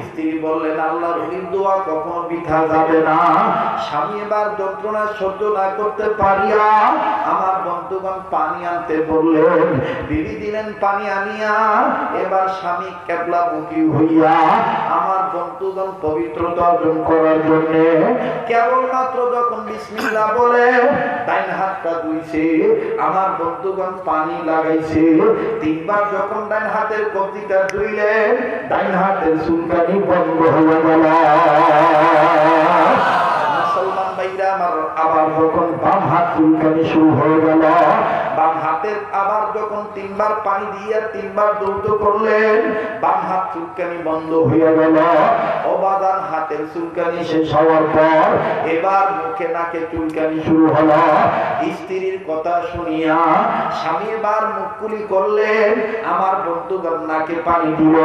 স্ত্রী বললেন আল্লাহর ওলির দোয়া কখনো বৃথা যাবে না। স্বামী এবার যন্ত্রণা সহ্য না করতে পারিয়া আমার বন্ধুগণ পানি আনতে বললেন। বিবি দিলেন পানি আনিয়া। এবার স্বামী কেবলামুখী হইয়া আমার বন্ধুগণ পবিত্রতা অর্জন করার জন্য কেবলমাত্র যখন বিসমিল্লাহ বলে ডাইন হাতটা ধুইছে, আমার বন্ধুগণ পানি লাগাইছে। তিনবার যখন ডাইন হাতের কবজিটা ধুইলেন ডাইন হাতের চুলকানি বন্ধ হয়ে গেল। মুসলমান ভাইরা আমার আবার যখন বাম হাত চুলকানি শুরু হয়ে গেল, বাম হাতের আবার যখন তিনবার পানি দিয়ে তিনবার দৌত করলেন বাম হাত চুলকানি বন্ধ হয়ে গেল। অবাদান হাতের চুলকানি শেষ হওয়ার পর এবার মুখে নাকে চুলকানি শুরু হলো। স্ত্রীর কথা শুনিয়া স্বামী এবার মুখ কুলি করলেন, আমার বন্ধুগণ নাকে পানি দিল,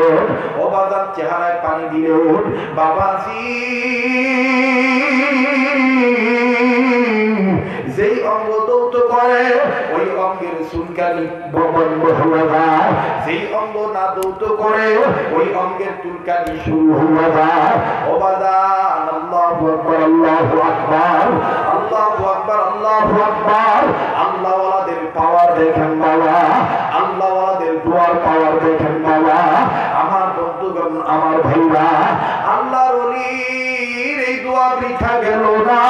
অবাদান চেহারায় পানি দিল। বাবাজি যেই অঙ্গ দৌত করে ওই অঙ্গের চুলকানি বন্ধ হয়ে যায়, যেই অঙ্গ না দৌত করে ওই অঙ্গের চুলকানি শুরু হয়ে যায়। ওবাদান আল্লাহু আকবার আল্লাহু আকবার আল্লাহু আকবার আল্লাহু আকবার। আল্লাহওয়ালাদের পাওয়ার দেখেন বাবা, আল্লাহওয়ালাদের দুয়ার পাওয়ার দেখেন বাবা। আমার বন্ধুগণ আমার ভাইরা আল্লাহর ওলির এই দোয়া বৃথা গেল না।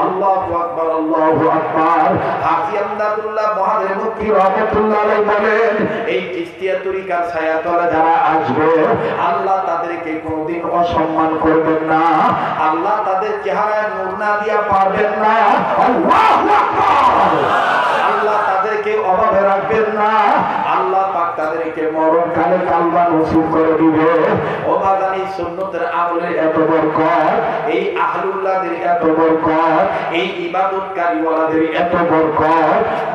আল্লাহু আকবার আল্লাহু আকবার। হাজী আমদাদুল্লাহ মহাদের মুফতি রহমাতুল্লাহ আলাইহি বলেন এই চিশতিয়া তরিকার ছায়াতলে যারা আসবে আল্লাহ তাদেরকে কোনোদিন অসম্মান করবেন না, আল্লাহ তাদের চেহারায় নূর না দিয়া পারবেন না। আল্লাহু আকবার। আল্লাহ তাদেরকে অভাবে রাখবেন না, আল্লাহ পাক তাদেরকে মরণকালে কালমা নসিব করে দিবে। ওবাদানি সুন্নতের আমলের এত বরকত, এই আহলুল্লাহদের এত বরকত, এই ইবাদতকারী ওয়ালাদের এত বরকত।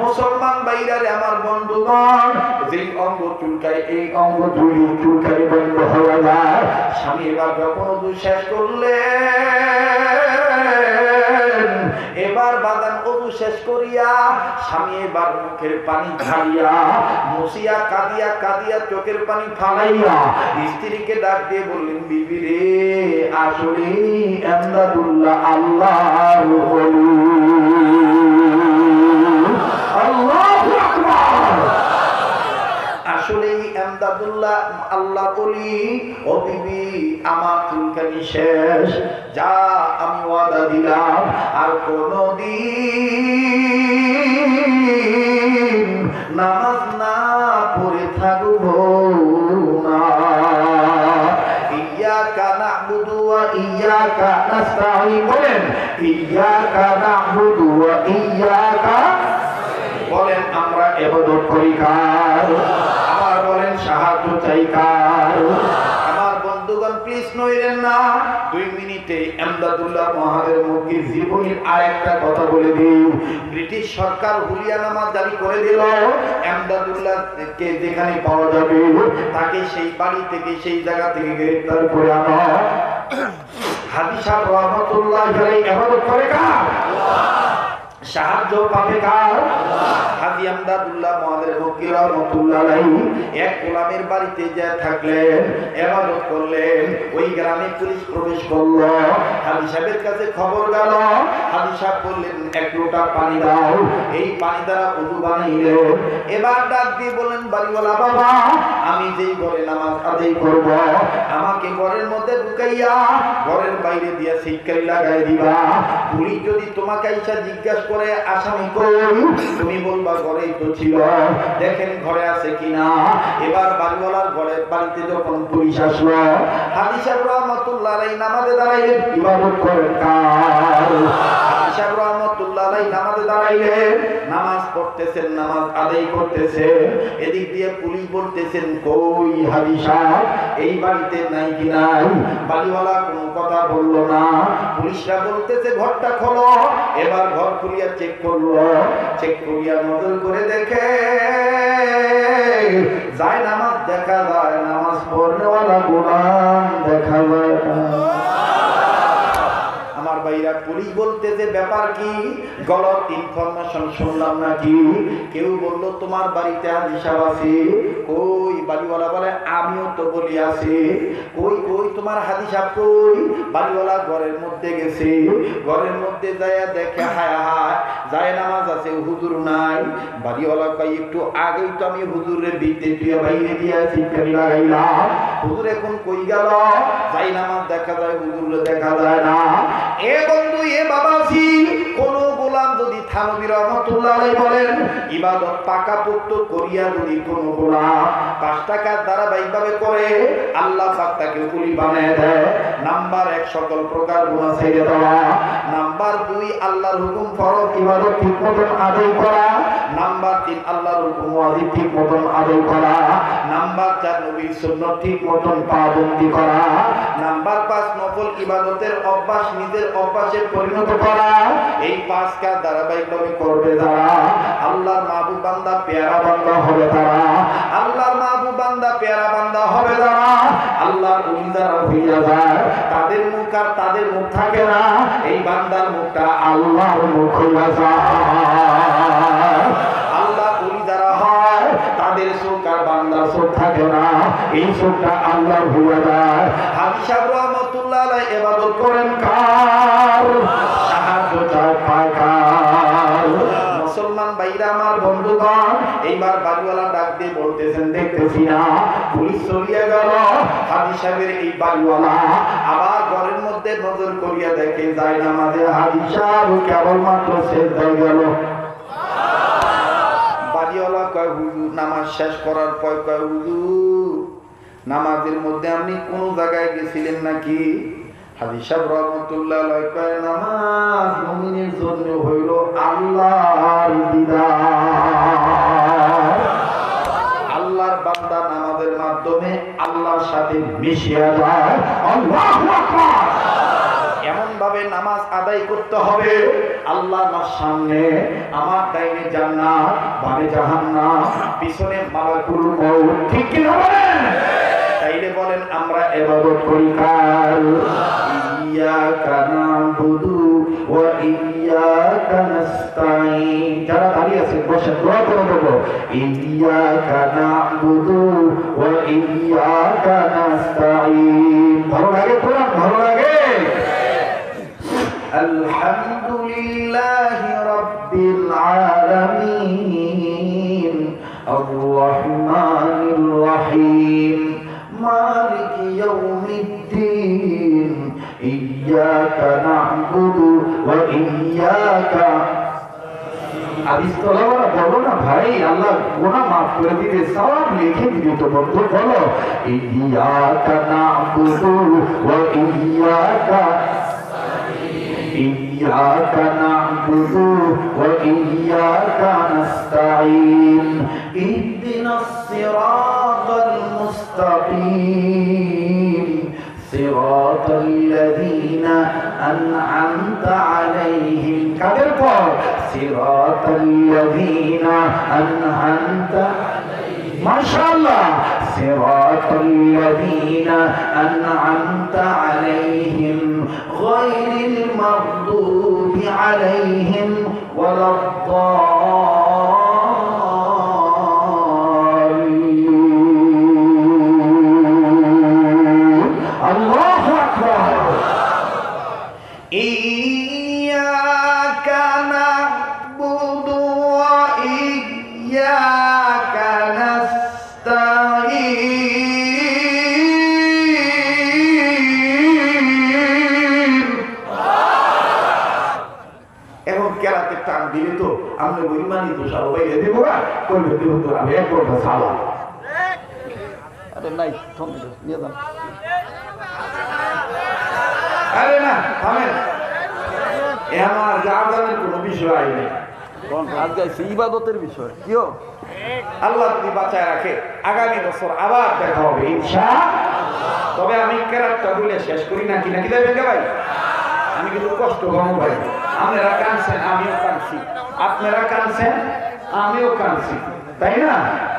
মুসলমান ভাইরারে আমার বন্ধুগণ যেই অঙ্গ চুলকায় এই অঙ্গ দুই চুলকানি বন্ধ হয়ে যায়। স্বামী এবার যখন ওযু শেষ করলেন এবার বাদান ওযু শেষ করিয়া স্বামী এবার মুখের পানি ঝাড়িয়া মুছিয়া কাঁদিয়া কাঁদিয়া চোখের পানি ফালাইয়া স্ত্রীকে ডাক দিয়ে বললেন বিবি রে আসলে আমদাদুল্লাহ আল্লাহর ওলি। আল্লাহু আকবার। আসলেই আমদাদুল্লাহ আল্লাহ বলি ও বিবি আমার চুলকানি শেষ, যা আমি ওয়াদা দিলাম আর কোনদিন নামাজ না পড়ে থাকবো না। ইয়াকা না'বুদু ওয়া ইয়াকা নাস্তাঈন। বলেন ইয়াকা না'বুদু ওয়া ইয়াকা। বলেন আমরা ইবাদত করি কার? আমার বলেন সাহায্য চাই কার? আমার বন্ধুগণ প্লিজ নইলেন না, 2 মিনিটে আমদাদুল্লাহ মহাদের মুফতির জীবনীর আরেকটা কথা বলে দিই। ব্রিটিশ সরকার হুলিয়ানামা জারি করে দিল, আমদাদুল্লাহকে যেখানে পাওয়া যাবে তাকে সেই বাড়ি থেকে সেই জায়গা থেকে গ্রেফতার করে আনা। হাজী সাহেব রহমাতুল্লাহ আলাইহি ইবাদত করে কার? সাহায্য পাবে কার? হাজী আমদাদুল্লাহ মহাদের মুফতি রহমাতুল্লাহ আলাইহি এক গোলামের বাড়িতে যা থাকলেন, ইবাদত করলেন। ওই গ্রামে পুলিশ প্রবেশ করলো, হাজী সাহেবের কাছে খবর গেল। হাজী সাহেব বললেন এক লোটা পানি দাও। এই পানি দ্বারা ওযু বানাইলেন। এবার ডাক দিয়ে বললেন বাড়িওয়ালা বাবা আমি যেই ঘরে নামাজ আদায় করব আমাকে ঘরের মধ্যে ঢুকাইয়া ঘরের বাইরে দিয়া সিটকারি লাগাই দিবা। পুলিশ যদি তোমাকে আইসা জিজ্ঞাসা করে আসামি কই, তুমি বলবা ঘরেই তো ছিল, দেখেন ঘরে আছে কিনা। এবার বাড়িওয়ালার ঘরে বাড়িতে যখন পুলিশ আসলো হাজী সাহেব রহমাতুল্লাহ আলাইহি নামাজে দাঁড়াইলেন। ইবাদত করেন কার? হাজী সাহেব রহমাতুল্লাহ আলাইহি নামাজে দাঁড়াইলেন, নামাজ পড়তেছেন, নামাজ আদায় করতেছে, এদিক দিয়ে পুলিশ বলতেছেন কই হাজি সাহেব এই বাড়িতে নাই কি নাই। বাড়িওয়ালা কোনো কথা বললো না। পুলিশরা বলতেছে ঘরটা খোলো। এবার ঘর খুলিয়া চেক করলো, চেক করিয়া নজর করে দেখে যায় নামাজ দেখা যায়, নামাজ পড়নেওয়ালা গোলাম দেখা যায় না। আমার ভাইরা, পুলিশ বলতেছে ব্যাপার কি, গলত ইনফরমেশন শুনলাম নাকি। কেউ বললো তোমার বাড়িতে হাজি সাহেব আছে। কই? বাড়িওয়ালা বলে আমিও তো বলি আছি। কই কই তোমার হাজি সাহেব কই? বাড়িওয়ালা ঘরের মধ্যে গেছে, ঘরের মধ্যে যায় দেখে হায় হায় যায় নামাজ আছে, হুজুর নাই। বাড়িওয়ালা কই একটু আগেই তো আমি হুজুরের বিতে তুই বাইরে দিয়ে চিৎকারি লাগাইলাম, হুজুর এখন কই গেল? যাই নামাজ দেখা যায়, হুজুর দেখা যায় না। এ বন্ধু, এ বাবাজি, কোন গোলাম যদি থানবী রহমাতুল্লাহ আলাইহি বলেন ইবাদত পাকাপোক্ত করিয়া যদি কোন গোলাম 5 টাকার ধারাবাহিকভাবে করে, আল্লাহ পাক তাকে কুলি বানায় দেয়। নাম্বার 1 সকল প্রকার গুনাহ ছেড়ে দেওয়া। নাম্বার 2 আল্লাহর হুকুম ফরজ ইবাদত ঠিক মতন আদায় করা। নাম্বার 3 আল্লাহর হুকুম ওয়াজিব ঠিক মতন আদায় করা। নাম্বার 4 নবীর সুন্নাত ঠিক মতন পাবন্দি করা। নাম্বার 5 নফল ইবাদতের অভ্যাস নিজের অভ্যাসে পরিণত করা। এই 5 কাজ ধারাবাহিকভাবে করবে যারা, আল্লাহর মাহবুব বান্দা পেয়ারা বান্দা হবে তারা। আল্লাহর মাহবুব বান্দা পেয়ারা বান্দা হবে যারা, আল্লাহর ওলি যারা হইয়া যায়, তাদের মুখ আর তাদের মুখ থাকে না, এই বান্দার মুখটা আল্লাহর মুখ হইয়া যায়। আল্লাহ ওলি যারা হয়, তাদের চোখ আর বান্দার চোখ থাকে না, এই চোখটা আল্লাহর হইয়া যায়। হাজি সাহেব রহমাতুল্লাহ আলাইহি ইবাদত করেন কার? সাহায্য চায় পায় কার? মুসলমান ভাইরা আমার, বন্ধুগণ, এইবার বাড়িওয়ালা ডাক দিয়ে বলতেছেন দেখতেছি না। পুলিশ চলিয়া গেল, হাজি সাহেবের এই বাড়িওয়ালা আবার ঘরের মধ্যে নজর করিয়া দেখে যায় নামাজে হাজি সাহেব কেবলমাত্র সেজদায় গেল। বাড়িওয়ালা কয় হুজুর, নামাজ শেষ করার পর কয় হুজুর, নামাজের মধ্যে আপনি কোন জায়গায় গেছিলেন নাকি? হাজি সাহেব রহমাতুল্লাহ আলাইহি কয় নামাজ মুমিনের জন্য হইল আল্লাহর দিদার। আল্লাহর বান্দা নামাজের মাধ্যমে আল্লাহর সাথে মিশিয়া যায়। আল্লাহু আকবার। এমন ভাবে নামাজ আদায় করতে হবে, আল্লাহ আমার সামনে, আমার ডাইনে জান্নাত, বামে জাহান্নাম, পিছনে মালাকুল মউত। ঠিক কি না বলেন? তাইলে বলেন আমরা ইবাদত করি কার? ইয়্যাকা না'বুদু ওয়া ইয়্যাকা নাস্তাঈন। যারা দাঁড়িয়ে আছেন বসে দোয়া করে দেব। ইয়্যাকা না'বুদু ওয়া ইয়্যাকা নাস্তাঈন। ভালো লাগে কোরআন? ভালো লাগে? আলহামদুলিল্লাহি রাব্বিল আলামিন আর-রাহমানির রাহিম মালিকি ইয়াউমিদ্দিন ইয়্যাকা না'বুদু ওয়া ইয়্যাকা। হাদিস তোলাওয়ালা বলো না ভাই, আল্লাহ গুনাহ মাফ করে দিতে, সওয়াব লিখে দিবে। তো বন্ধু বলো ইয়্যাকা না'বুদু ওয়া ইয়্যাকা إياك نعبد وإياك نستعين اهدنا الصراط المستقيم صراط الذين أنعمت عليهم صراط الذين أنعمت ما شاء الله صراط الذين أنعمت عليهم غير المغضوب عليهم ولا الضالين. الله أكبر. إياك نعبد وإياك টান দিলে তো আমরা বইমানি তো সবাই দেবো না করবে তো আমি এক কথা সালা আরে নাই নিয়ে যান আরে না থামেন এ আমার জাগানোর কোনো বিষয় নেই আজকে ইবাদতের বিষয় কিও আল্লাহ যদি বাঁচায় রাখে আগামী বছর আবার দেখা হবে ইনশাআল্লাহ। তবে আমি কেরাতটা বলে শেষ করি নাকি নাকি দেবেন ভাই? আমি কিন্তু কষ্ট কম ভাই। আপনারা কাঁদছেন, আমিও কাঁদছি, আপনারা কাঁদছেন, আমিও কাঁদছি, তাই না?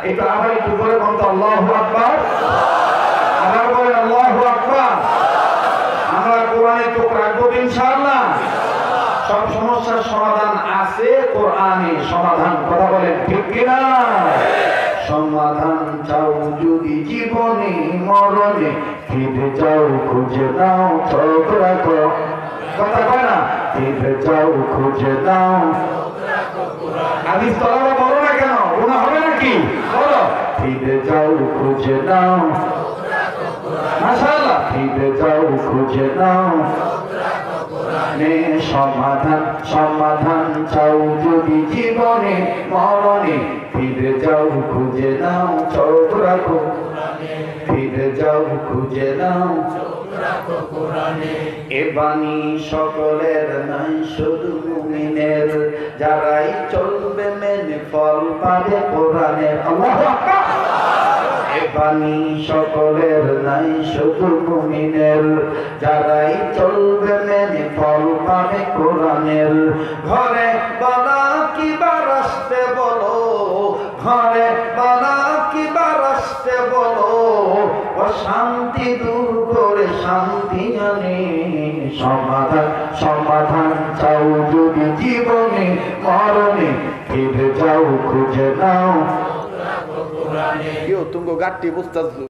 একটু আবার একটু করে বলতো আল্লাহু আকবার, আবার বলে আল্লাহু আকবার। আমরা কোরআনে চোখ রাখবো ইনশাআল্লাহ। সব সমস্যার সমাধান আছে কোরআনে, সমাধান কথা বলেন ঠিক কিনা? সমাধান চাও যদি জীবনে মরণে, ফিরে যাও খুঁজে নাও চোখ রাখো, কথা কয় না? ফিরে যাও খুঁজে নাও। আদিস তলাবা বলো না কেন? গুনাহ হবে নাকি? বলো ফিরে যাও খুঁজে নাও, মাশাআল্লাহ ফিরে যাও খুঁজে নাও। সমাধান সমাধান চাও যদি জীবনে মরণে, ফিরে যাও খুঁজে নাও চোখ রাখো, ফিরে যাও খুঁজে নাও। এ বাণী সকলের নাই শুধু মুমিনের, যারাই চলবে মেনে ফল পাবে কোরআনের। আল্লাহু আকবার। এ বাণী সকলের নাই শুধু মুমিনের, যারাই চলবে মেনে ফল পাবে কোরআনের। ঘরে বালা কি বারাসতে বলো, ঘরে বালা কি বারাসতে বলো, অশান্তি দূর করে শান্তি আনে। সমাধান সমাধান চাও যদি জীবনে মরণে, ফিরে যাও খুঁজে নাও। তুমি গাঠটি বুঝতে